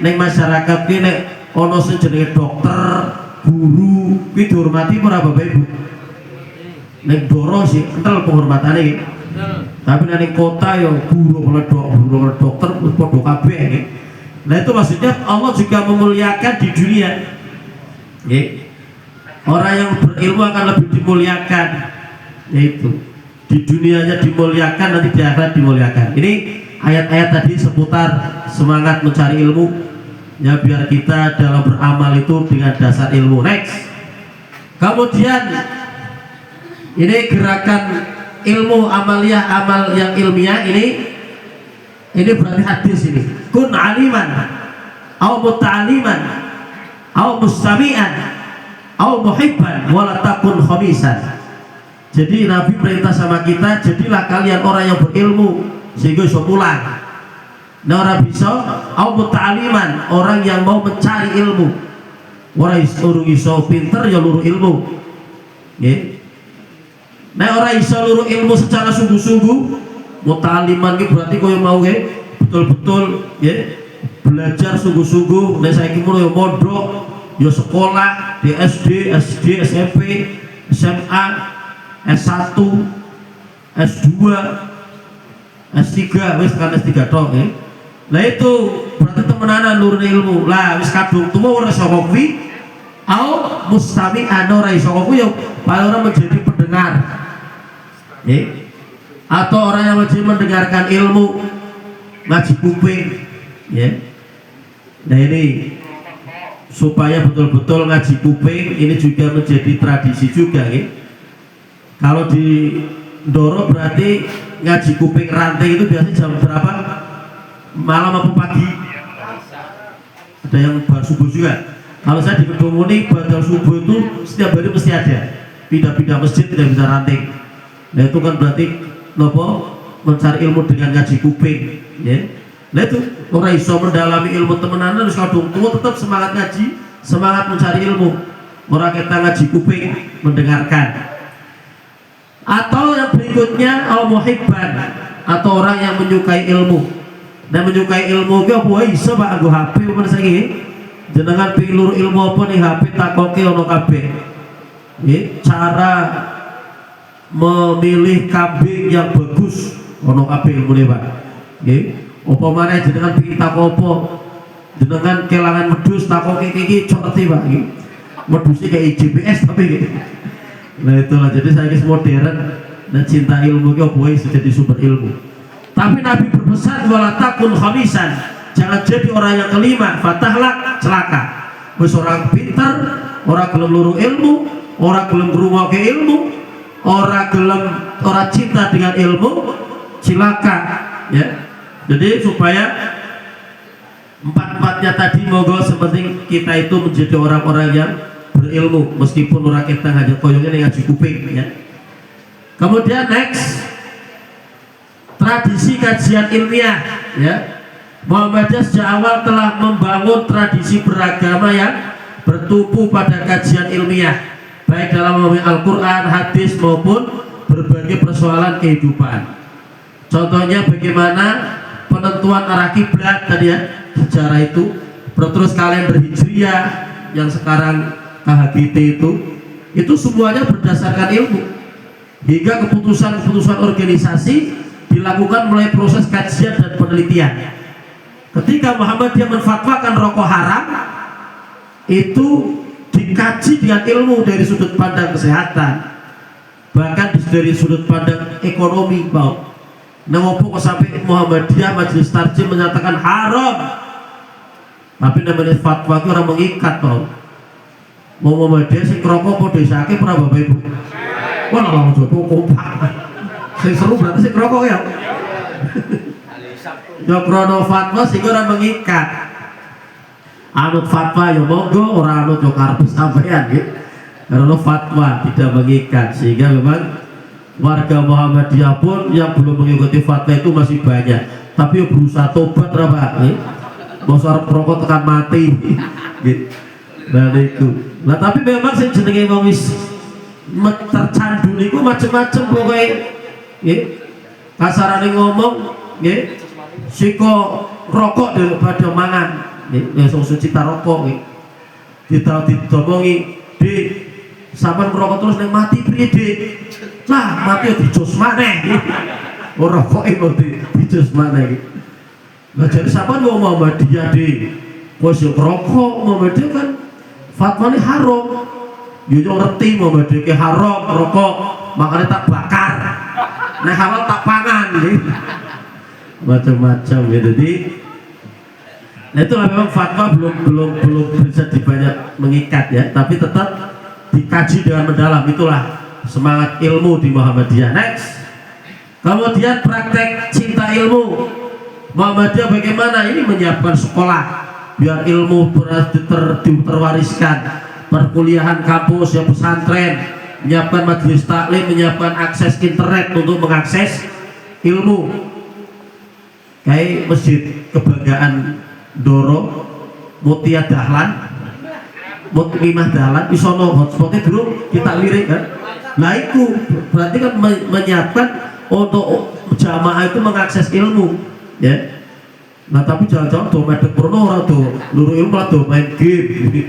neng masyarakat ini ono sing jenenge dokter, guru, kuwi dihormati ora Bapak Ibu? Neng doro sih kental penghormatane iki. Tapi neng kota ya guru dokter padha kabeh iki. Nah itu maksudnya Allah juga memuliakan di dunia. Nggih. Orang yang berilmu akan lebih dimuliakan. Yaitu di dunianya dimuliakan, nanti di akhirat dimuliakan. Ini ayat-ayat tadi seputar semangat mencari ilmu ya, biar kita dalam beramal itu dengan dasar ilmu. Next, kemudian ini gerakan ilmu amaliyah, amal yang ilmiah ini berarti hadis ini. Kun aliman au muta'aliman au mustami'an au muhibban wala takun khamisan. Jadi Nabi perintah sama kita, jadilah kalian orang yang berilmu sehingga bisa pulang. Nah orang bisa, au muta'aliman, orang yang mau mencari ilmu. Orang iso pinter ya luru ilmu. Nggih. Nah orang iso luru ilmu secara sungguh-sungguh, muta'aliman ki berarti koyo mau betul-betul ya belajar sungguh-sungguh. Nek saiki mulai mondok, ya sekolah di SD, SMP, SMA, S1, S2, S3, wis kan S3 tok ya. Lah itu berarti temenanan lurune ilmu. Lah wis kadung tuwa ora iso kuwi au mustami'an ora iso kuwi ya paling ora menjadi pendengar. Nggih. Atau orang yang menjadi mendengarkan ilmu ngaji kuping ya. Nah ini supaya betul-betul ngaji kuping ini juga menjadi tradisi juga ya. Kalau di Ndoro berarti ngaji kuping rantai itu biasanya jam berapa? Malam apa pagi? Ada yang baru subuh juga. Kalau saya di Kedung Muni badal subuh itu setiap hari mesti ada. Pindah-pindah masjid tidak bisa ranting. Nah itu kan berarti nopo mencari ilmu dengan ngaji kuping. Ya. Nah itu orang iso mendalami ilmu temenan harus kadung tua tetap semangat ngaji, semangat mencari ilmu. Orang kita ngaji kuping mendengarkan. Atau yang berikutnya al muhibban, atau orang yang menyukai ilmu. Dan menyukai ilmu ke apa iso Pak nggo HP men saiki. Jenengan pilur ilmu apa nih HP takoke ono kabeh. Nggih, cara memilih kambing yang bagus ono kabeh ilmune Pak. Nggih. Apa maneh jenengan pengin takok apa? Jenengan kelangan medhus takoke iki cok ngerti Pak iki. Medhuse kayak GPS tapi nggih. Nah itulah, jadi saya modern dan cinta ilmu ke boy jadi sumber ilmu. Tapi Nabi berpesan wala takun khamisan, jangan jadi orang yang kelima, fatahlah celaka. Wis orang pinter, orang gelem luru ilmu, orang gelem ngrungokke ilmu, orang cinta dengan ilmu, cilaka ya. Jadi supaya empat-empatnya tadi moga seperti kita itu menjadi orang-orang yang berilmu meskipun orang kita hanya koyongnya ngaji kuping ya. Kemudian next, tradisi kajian ilmiah ya. Muhammadiyah sejak awal telah membangun tradisi beragama yang bertumpu pada kajian ilmiah, baik dalam memahami Al-Quran, hadis maupun berbagai persoalan kehidupan. Contohnya bagaimana penentuan arah kiblat tadi ya, sejarah itu, terus kalender Hijriyah yang sekarang KHGT itu semuanya berdasarkan ilmu. Hingga keputusan-keputusan organisasi dilakukan melalui proses kajian dan penelitian. Ketika Muhammadiyah menfatwakan rokok haram, itu dikaji dengan ilmu dari sudut pandang kesehatan, bahkan dari sudut pandang ekonomi, Pak. Nah, kok sampai Muhammadiyah Majelis Tarjih menyatakan haram, tapi namanya fatwa itu orang mengikat, Pak. Mau Muhammadiyah sing rokok kok desake ora Bapak Ibu? Wah, langsung kompak. Sing seru berarti sing rokok ya. Yo krono fatwa sing ora mengikat. Anut fatwa yo monggo, ora anut yo karep sampean nggih. Karena fatwa tidak mengikat, sehingga memang warga Muhammadiyah pun yang belum mengikuti fatwa itu masih banyak. Tapi yo berusaha tobat ra Pak nggih. Bos arep rokok tekan mati. Nggih. Nah itu. Nah tapi memang sing jenenge wong wis tercandu niku macam-macam pokoke nggih. Kasarane ngomong nggih. Siko rokok daripada mangan, langsung suci rokok, kita ditomongi, di saban merokok terus neng mati priye lah mati dijus maneh, rokok itu dijus maneh. Nah jadi saban mau Muhammadiyah di posisi rokok Muhammadiyah kan fatwa ini haram, dia ngerti Muhammadiyah ke haram rokok, makanya tak bakar, nah halal tak pangan, macam-macam ya. Jadi nah itulah memang fatwa belum bisa dibanyak mengikat ya, tapi tetap dikaji dengan mendalam. Itulah semangat ilmu di Muhammadiyah. Next, kemudian praktek cinta ilmu Muhammadiyah bagaimana ini menyiapkan sekolah biar ilmu terwariskan, perkuliahan kampus ya, pesantren, menyiapkan majelis taklim, menyiapkan akses internet untuk mengakses ilmu. Kayak masjid kebanggaan Doro Mutia Dahlan Mutimah Dahlan di sono hotspotnya dulu kita lirik kan. Nah itu berarti kan menyiapkan untuk jamaah itu mengakses ilmu ya. Nah tapi jangan-jangan tuh medek porno orang tuh luru ilmu lah tuh main game.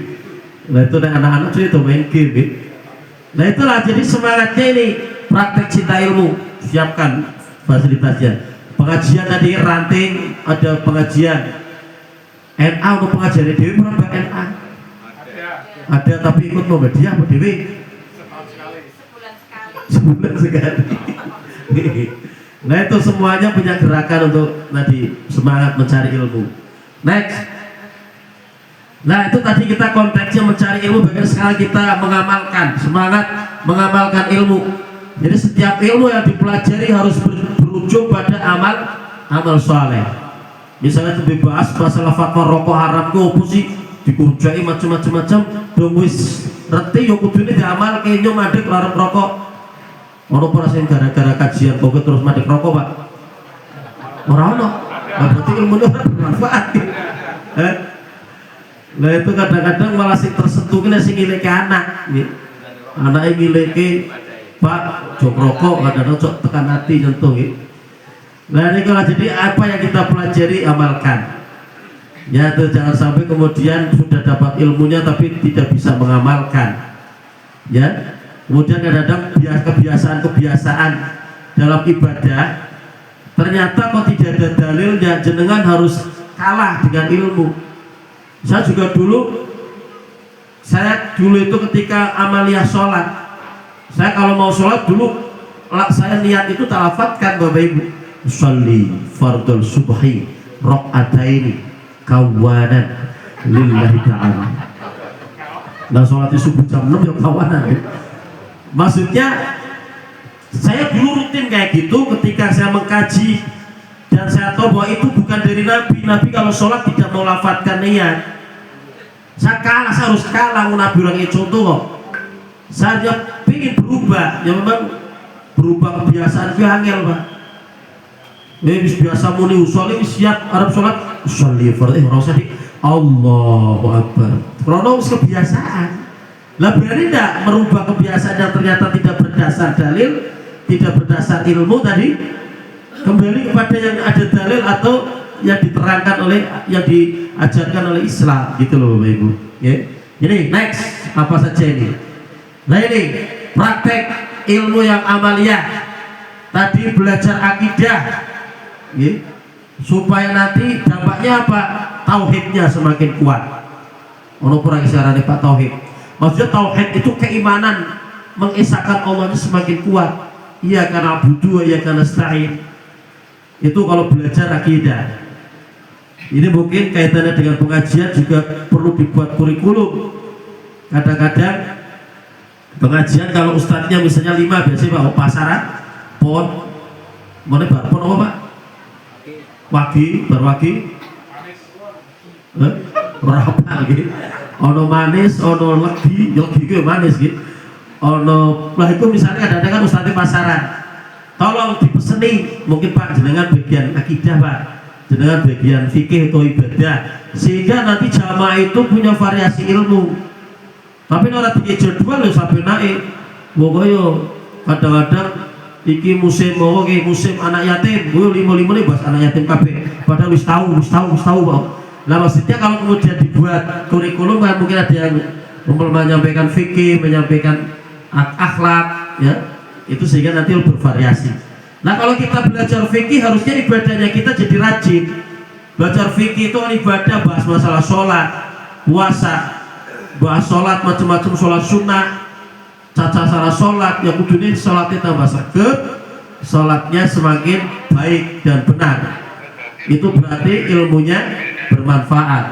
Nah itu anak-anak tuh itu main game ya. Nah itulah jadi semangatnya ini praktek cinta ilmu, siapkan fasilitasnya. Pengajian tadi ranting, ada pengajian NA untuk pengajian Dewi berapa NA? Ada tapi ikut Muhammadiyah apa Dewi? Sebulan sekali. Nah itu semuanya punya gerakan untuk tadi semangat mencari ilmu. Next. Nah itu tadi kita konteksnya mencari ilmu, bagaimana sekarang kita mengamalkan, semangat mengamalkan ilmu. Jadi setiap ilmu yang dipelajari harus berujung pada amal soleh. Misalnya itu dibahas masalah fatwa rokok haram itu apa sih, dikunjai macam-macam, dong wis reti yo kudune diamal ke nyom adek larang rokok. Ono ora sing gara-gara kajian kok terus madek rokok, Pak? Ora ono. Berarti ilmu itu bermanfaat. Nah itu kadang-kadang malah sing tersentuh kene sing ngileke anak, nggih. Anake ngileke Pak, jok rokok kadang-kadang cok tekan hati nyentuh gitu. Nah ini kalau jadi apa yang kita pelajari amalkan. Ya tuh jangan sampai kemudian sudah dapat ilmunya tapi tidak bisa mengamalkan. Ya. Kemudian kadang-kadang kebiasaan-kebiasaan dalam ibadah ternyata kok tidak ada dalilnya, jenengan harus kalah dengan ilmu. Saya dulu itu ketika amaliyah sholat, saya kalau mau sholat dulu saya niat itu talafatkan Bapak Ibu, sholli fardul subhi rok'ataini kawanan lillahi ta'ala. Nah sholat subuh jam 6 ya kawanan ya. Maksudnya saya dulu rutin kayak gitu ketika saya mengkaji dan saya tahu bahwa itu bukan dari Nabi. Nabi kalau sholat tidak melafatkan niat. Saya harus kalah Nabi orangnya contoh kok. Saya ingin berubah, ya memang berubah kebiasaan itu angel Pak. Biasa muni usolli siap Arab sholat usolli fardhu rasa di Allahu Akbar. Krono kebiasaan. Lah berani tidak merubah kebiasaan yang ternyata tidak berdasar dalil, tidak berdasar ilmu tadi, kembali kepada yang ada dalil atau yang diterangkan oleh, yang diajarkan oleh Islam gitu loh Bapak Ibu ya. Jadi next apa saja ini. Nah ini praktek ilmu yang amaliyah. Tadi belajar akidah ya. supaya nanti dampaknya apa? Tauhidnya semakin kuat. Ono kurang isyarat Pak tauhid. Maksudnya tauhid itu keimanan mengesahkan Allah itu semakin kuat. Iya karena budu, iya karena nasta'in. Itu kalau belajar akidah. Ini mungkin kaitannya dengan pengajian juga perlu dibuat kurikulum. Kadang-kadang pengajian kalau ustadznya misalnya 5 biasanya Pak pasaran, pon, mana Pak pon apa Pak? Wagi, berwagi, berapa gitu? Ono manis, ono legi itu manis gitu. Ono, lah itu misalnya kadang-kadang kan ustadznya pasaran, tolong dipeseni, mungkin Pak jenengan bagian akidah Pak, jenengan bagian fikih atau ibadah, sehingga nanti jamaah itu punya variasi ilmu. Tapi orang tinggi jadwal ya sampai naik. Pokoknya kadang-kadang iki musim mau ke musim anak yatim, gue 5 nih bahas anak yatim kabeh. Padahal wis tahu Pak. Nah maksudnya kalau kemudian dibuat kurikulum kan mungkin ada yang menyampaikan fikih, menyampaikan akhlak, ya itu sehingga nanti bervariasi. Nah kalau kita belajar fikih harusnya ibadahnya kita jadi rajin. Belajar fikih itu kan ibadah, bahas masalah sholat, puasa, bahas sholat macam-macam, sholat sunnah, caca cara sholat, yang kudunya sholatnya tambah seger, sholatnya semakin baik dan benar. Itu berarti ilmunya bermanfaat.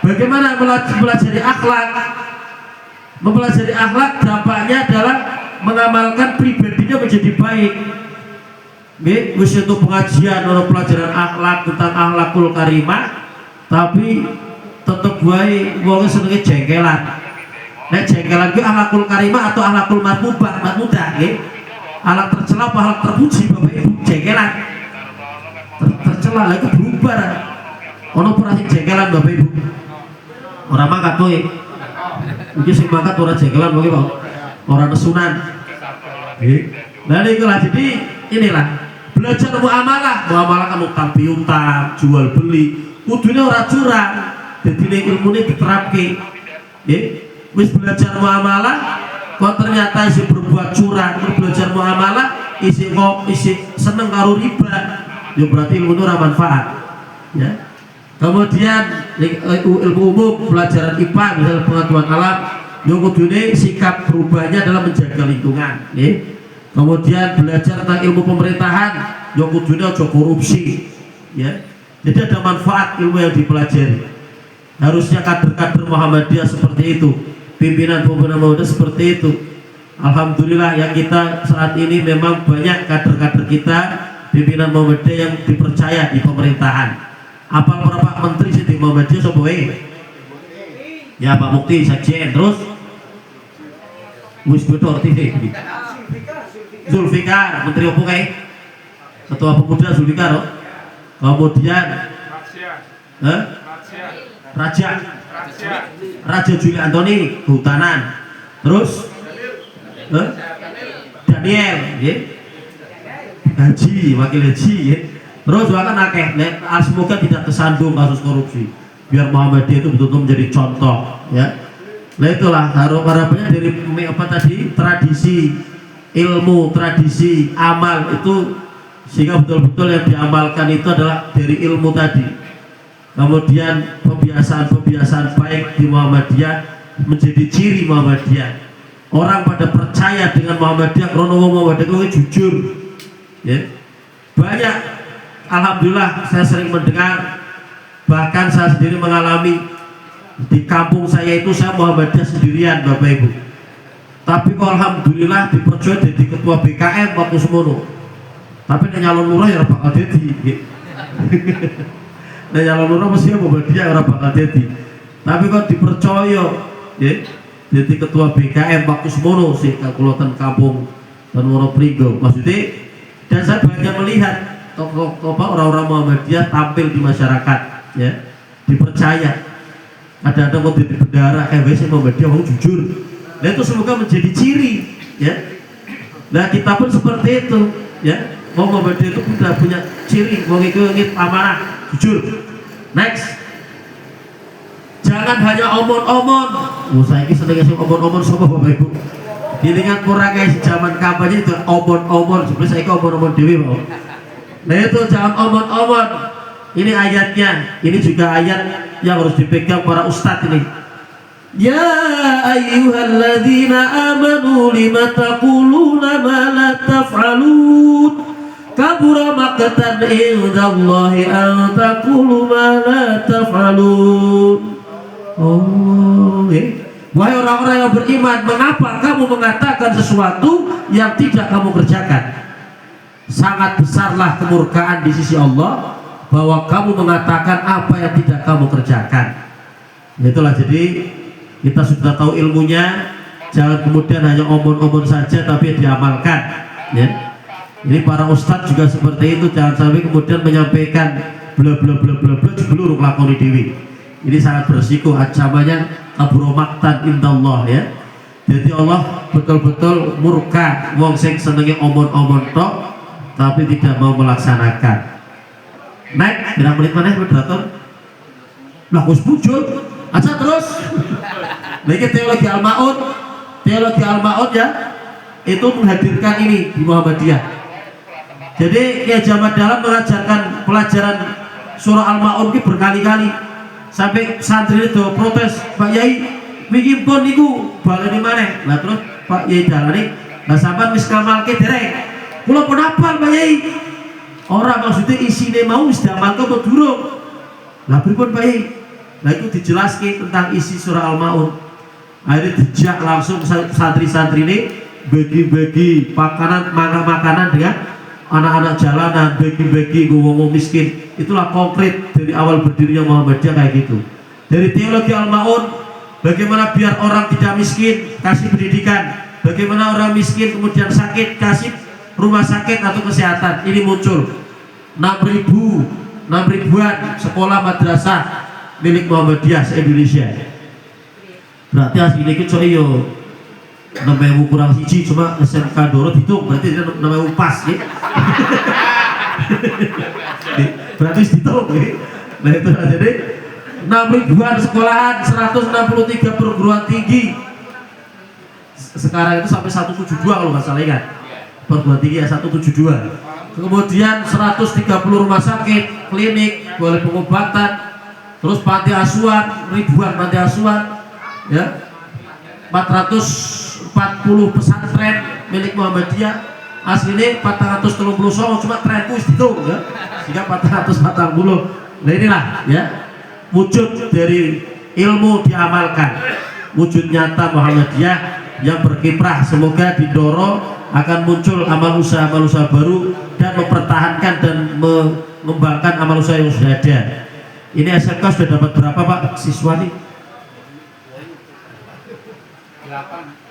Bagaimana mempelajari akhlak? Mempelajari akhlak dampaknya adalah mengamalkan pribadinya menjadi baik. Wis untuk pengajian atau pelajaran akhlak tentang akhlakul karimah, tapi tetap wae wong senenge jengkelan. Nek jengkelan ku akhlakul karimah atau akhlakul mahmudah nggih. Akhlak tercela apa akhlak terpuji Bapak Ibu? Jengkelan. Tercela lha iku berubah. Ono ora sing jengkelan Bapak Ibu? Ora mangkat kowe. Iki sing mangkat ora jengkelan kowe Pak. Ora nesunan. Nggih. Nah inilah jadi inilah belajar muamalah kan utang piutang, jual beli, kudune ora curang. Jadi ilmunya diterapkan, ya. Wis belajar muamalah, kok ternyata isi berbuat curang, belajar muamalah, isi seneng karo riba, ya berarti ilmu itu ora manfaat, ya. Kemudian ilmu umum, pelajaran IPA, misalnya pengetahuan alam, yang kudune sikap berubahnya adalah menjaga lingkungan, ya. Kemudian belajar tentang ilmu pemerintahan, yang kudune aja korupsi, ya. Jadi ada manfaat ilmu yang dipelajari. Harusnya kader-kader Muhammadiyah seperti itu, pimpinan-pimpinan Muhammadiyah seperti itu. Alhamdulillah yang kita saat ini memang banyak kader-kader kita, pimpinan Muhammadiyah yang dipercaya di pemerintahan. Apal berapa menteri sih di Muhammadiyah sopoe? Ya Pak Mukti, Sekjen, terus wis betul TV. Zulfikar, menteri apa kayak? Ketua Pemuda Zulfikar, oh. Kemudian Raja Juli Antoni Kehutanan, terus Daniel, ya. Haji, wakil haji, ya. Terus bahkan akeh, semoga tidak tersandung kasus korupsi, biar Muhammadiyah itu betul-betul menjadi contoh, ya. Nah itulah harapannya dari apa tadi, tradisi ilmu, tradisi amal itu, sehingga betul-betul yang diamalkan itu adalah dari ilmu tadi. Kemudian kebiasaan-kebiasaan baik di Muhammadiyah menjadi ciri Muhammadiyah. Orang pada percaya dengan Muhammadiyah karena Muhammadiyah itu jujur, ya. Banyak, alhamdulillah saya sering mendengar, bahkan saya sendiri mengalami di kampung saya itu, saya Muhammadiyah sendirian Bapak Ibu. Tapi kok alhamdulillah dipercaya jadi ketua BKM waktu semono. Tapi nyalon lurah ya bakal jadi. Nah nyalon lurah mesti Muhammadiyah ora bakal jadi. Tapi kok dipercaya, ya, jadi ketua BKM waktu semono sih kalkulatan kampung dan Wonopringgo. Maksudnya, dan saya banyak melihat tokoh orang-orang Muhammadiyah tampil di masyarakat, ya, dipercaya. Ada mau jadi bendara, WC Muhammadiyah mau jujur. Nah itu semoga menjadi ciri, ya. Nah kita pun seperti itu, ya. Mau Muhammadiyah itu punya ciri, mau ngikut amanah, jujur. Next, jangan hanya omon-omon. Saya ini seneng ngasih omon-omon sama Bapak Ibu. Dilingan kurang kayak zaman kampanye itu omon-omon. Sebenarnya saya omon-omon dewi mau. Nah itu jangan omon-omon. Ini ayatnya, ini juga ayat yang harus dipegang para ustadz ini. Ya ayyuhalladzina amanu lima taquluna ma la taf'alun kabura maqtan indallahi an taqulu ma la taf'alun. Oh, wahai orang-orang yang beriman, mengapa kamu mengatakan sesuatu yang tidak kamu kerjakan? Sangat besarlah kemurkaan di sisi Allah bahwa kamu mengatakan apa yang tidak kamu kerjakan. Itulah, jadi kita sudah tahu ilmunya, jangan kemudian hanya omong-omong saja tapi diamalkan, ya. Ini para ustadz juga seperti itu, jangan sampai kemudian menyampaikan bla bla bla bla bla jebulur lakoni dewi. Ini sangat berisiko, ancamannya kabur maktan indallah, ya. Jadi Allah betul-betul murka wong sing senenge omong-omong tok tapi tidak mau melaksanakan. Naik, berapa menit mana moderator? Lah wis muncul aja terus. Lagi teologi Al-Ma'un, ya, itu menghadirkan ini di Muhammadiyah. Jadi ya Jamaah Dalam mengajarkan pelajaran surah Al-Ma'un ini berkali-kali sampai santri itu protes, Pak Yai, wingi pun niku baleni maneh. Lah terus Pak Yai dalane, lah sampean wis ngamalke dereng. Kula pun hafal Pak Yai. Orang maksudnya isinya mau wis diamalke apa durung? Lah pripun Pak Yai? Lah itu dijelaskan tentang isi surah Al-Ma'un. Akhirnya dijak langsung santri-santri ini bagi-bagi makanan dengan anak-anak jalanan, bagi-bagi ngomong miskin. Itulah konkret dari awal berdirinya Muhammadiyah kayak gitu. Dari teologi Al-Ma'un, bagaimana biar orang tidak miskin, kasih pendidikan. Bagaimana orang miskin kemudian sakit, kasih rumah sakit atau kesehatan. Ini muncul 6.000-an sekolah madrasah milik Muhammadiyah se-Indonesia. Berarti aslinya itu yo 6.000 kurang siji, cuma SMK Doro dihitung berarti 6.000 pas ya. Berarti dihitung ya. Nah itu jadi 6.000-an sekolahan, 163 perguruan tinggi. Sekarang itu sampai 172 kalau nggak salah, ingat. Perguruan tinggi ya 172. Kemudian 130 rumah sakit, klinik, boleh pengobatan, terus panti asuhan, ribuan panti asuhan, ya, 440 pesantren milik Muhammadiyah, aslinya 439 cuma trenku hitung ya, sehingga 440. Nah inilah ya wujud dari ilmu diamalkan, wujud nyata Muhammadiyah yang berkiprah. Semoga didorong akan muncul amal usaha baru dan mempertahankan dan mengembangkan amal usaha yang sudah ada. Ini SMK sudah dapat berapa Pak siswa nih?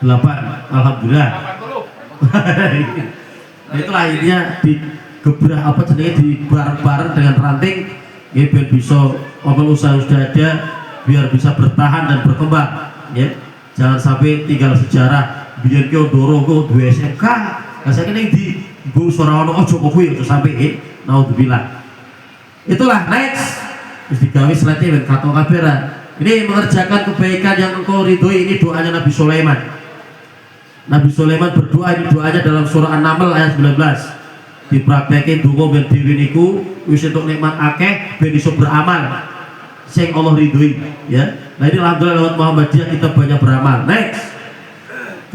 8. Alhamdulillah. Itulah intinya digebrah apa jenenge di bareng-bareng dengan ranting ya, biar bisa amal usaha yang sudah ada biar bisa bertahan dan berkembang ya. Jangan sampai tinggal sejarah biar kau dorong kau 2 SMK. Saya kira di bu suara ono ojo kok kuwi sampai naudzubillah. Itulah next. Terus digawe slide-nya ben kato kaberan. Ini mengerjakan kebaikan yang engkau ridhoi. Ini doanya Nabi Sulaiman. Nabi Sulaiman berdoa, ini doanya dalam surah An-Naml ayat 19. Dipraktekin donga ben dhewe niku wis entuk nikmat akeh ben iso beramal sing Allah ridhoi ya. Nah ini alhamdulillah lewat Muhammadiyah kita banyak beramal. Next.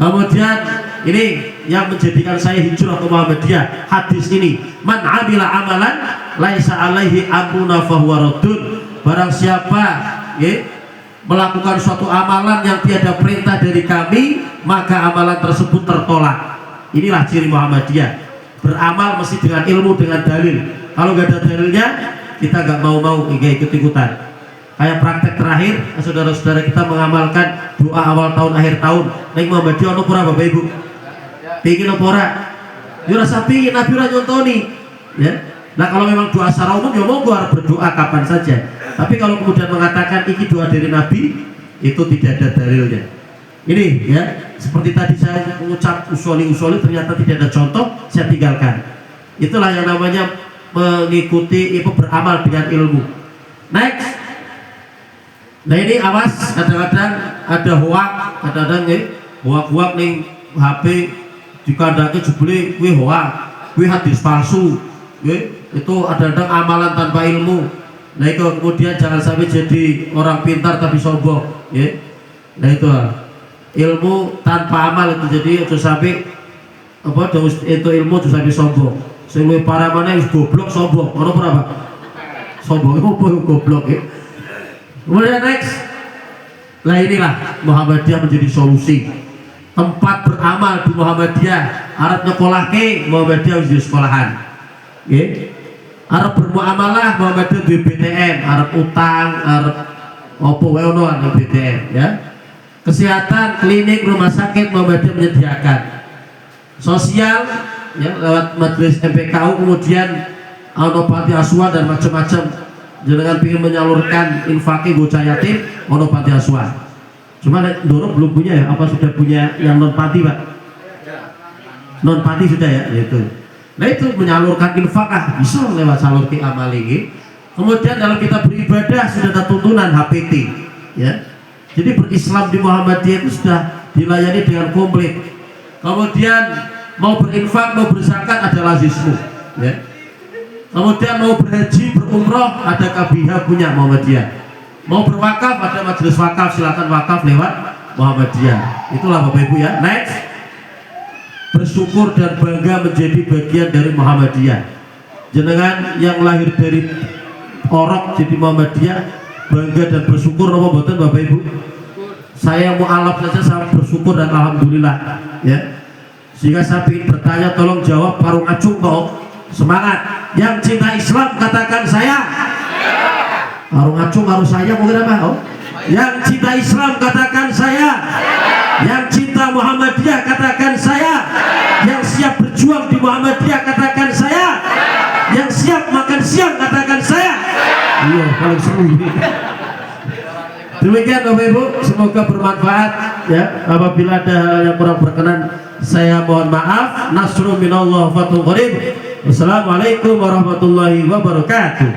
Kemudian ini yang menjadikan saya hijrah ke Muhammadiyah, hadis ini, man amila amalan laisa alaihi amruna fahuwa raddun. Barang siapa ya, melakukan suatu amalan yang tiada perintah dari kami, maka amalan tersebut tertolak. Inilah ciri Muhammadiyah, beramal mesti dengan ilmu, dengan dalil. Kalau gak ada dalilnya kita gak mau-mau ikut-ikutan. Kayak praktek terakhir, saudara-saudara kita mengamalkan doa awal tahun akhir tahun. Ning Muhammadiyah ono ora Bapak Ibu? Pengin apa ora? Ya rasa pengin, Nabi ora nyontoni. Ya. Nah kalau memang doa secara umum ya monggo harus berdoa kapan saja. Tapi kalau kemudian mengatakan iki doa dari Nabi, itu tidak ada dalilnya. Ini ya, seperti tadi saya mengucap usoli ternyata tidak ada contoh, saya tinggalkan. Itulah yang namanya mengikuti beramal dengan ilmu. Next. Nah ini awas, kadang-kadang ada hoak, kadang-kadang hoak nih HP dikandangke jebule kuwi hoak, kuwi hadis palsu, itu kadang-kadang amalan tanpa ilmu. Nah itu kemudian jangan sampai jadi orang pintar tapi sombong, ya. Nah itu ilmu tanpa amal itu, jadi itu sampai apa itu ilmu itu sampai sombong. Sing luwih parah mana wis goblok sombong. Ono berapa? Sombong itu goblok ya. Kemudian next. Nah inilah Muhammadiyah menjadi solusi. Tempat beramal di Muhammadiyah, arep nyekolahke Muhammadiyah wis di sekolahan. Nggih. Arep bermuamalah Muhammadiyah di BTN, arep utang, arep opo wae ono di BTN ya. Kesehatan, klinik, rumah sakit Muhammadiyah menyediakan. Sosial ya lewat majelis MPKU, kemudian ono panti asuhan dan macam-macam. Jenengan ingin menyalurkan infaknya bocah yatim, ono panti asuhan. Cuma Ndoro belum punya ya, apa sudah punya yang non panti Pak? Non panti sudah ya, itu. Nah itu menyalurkan infak bisa lewat salur ke amal ini. Kemudian dalam kita beribadah sudah ada tuntunan HPT ya. Jadi berislam di Muhammadiyah itu sudah dilayani dengan komplit. Kemudian mau berinfak, mau berzakat ada lazismu ya. Kemudian mau berhaji, berumroh ada KBH punya Muhammadiyah. Mau berwakaf ada majelis wakaf, silakan wakaf lewat Muhammadiyah. Itulah Bapak Ibu ya. Next. Bersyukur dan bangga menjadi bagian dari Muhammadiyah. Jenengan yang lahir dari orok jadi Muhammadiyah bangga dan bersyukur apa mboten Bapak Ibu? Saya mualaf saja saya bersyukur dan alhamdulillah ya. Sehingga saya ingin bertanya, tolong jawab Parung Acung kok. Semangat. Yang cinta Islam katakan saya. Parung Acung harus saya mungkin apa? Oh. Yang cinta Islam katakan saya. Yang cinta Muhammadiyah katakan saya. Yang siap berjuang di Muhammadiyah katakan saya. Yang siap makan siang katakan saya. Iya, paling seru ini. Demikian Bapak Ibu, semoga bermanfaat ya. Apabila ada hal yang kurang berkenan, saya mohon maaf. Nasrun minallah fathun qarib. Wassalamualaikum warahmatullahi wabarakatuh.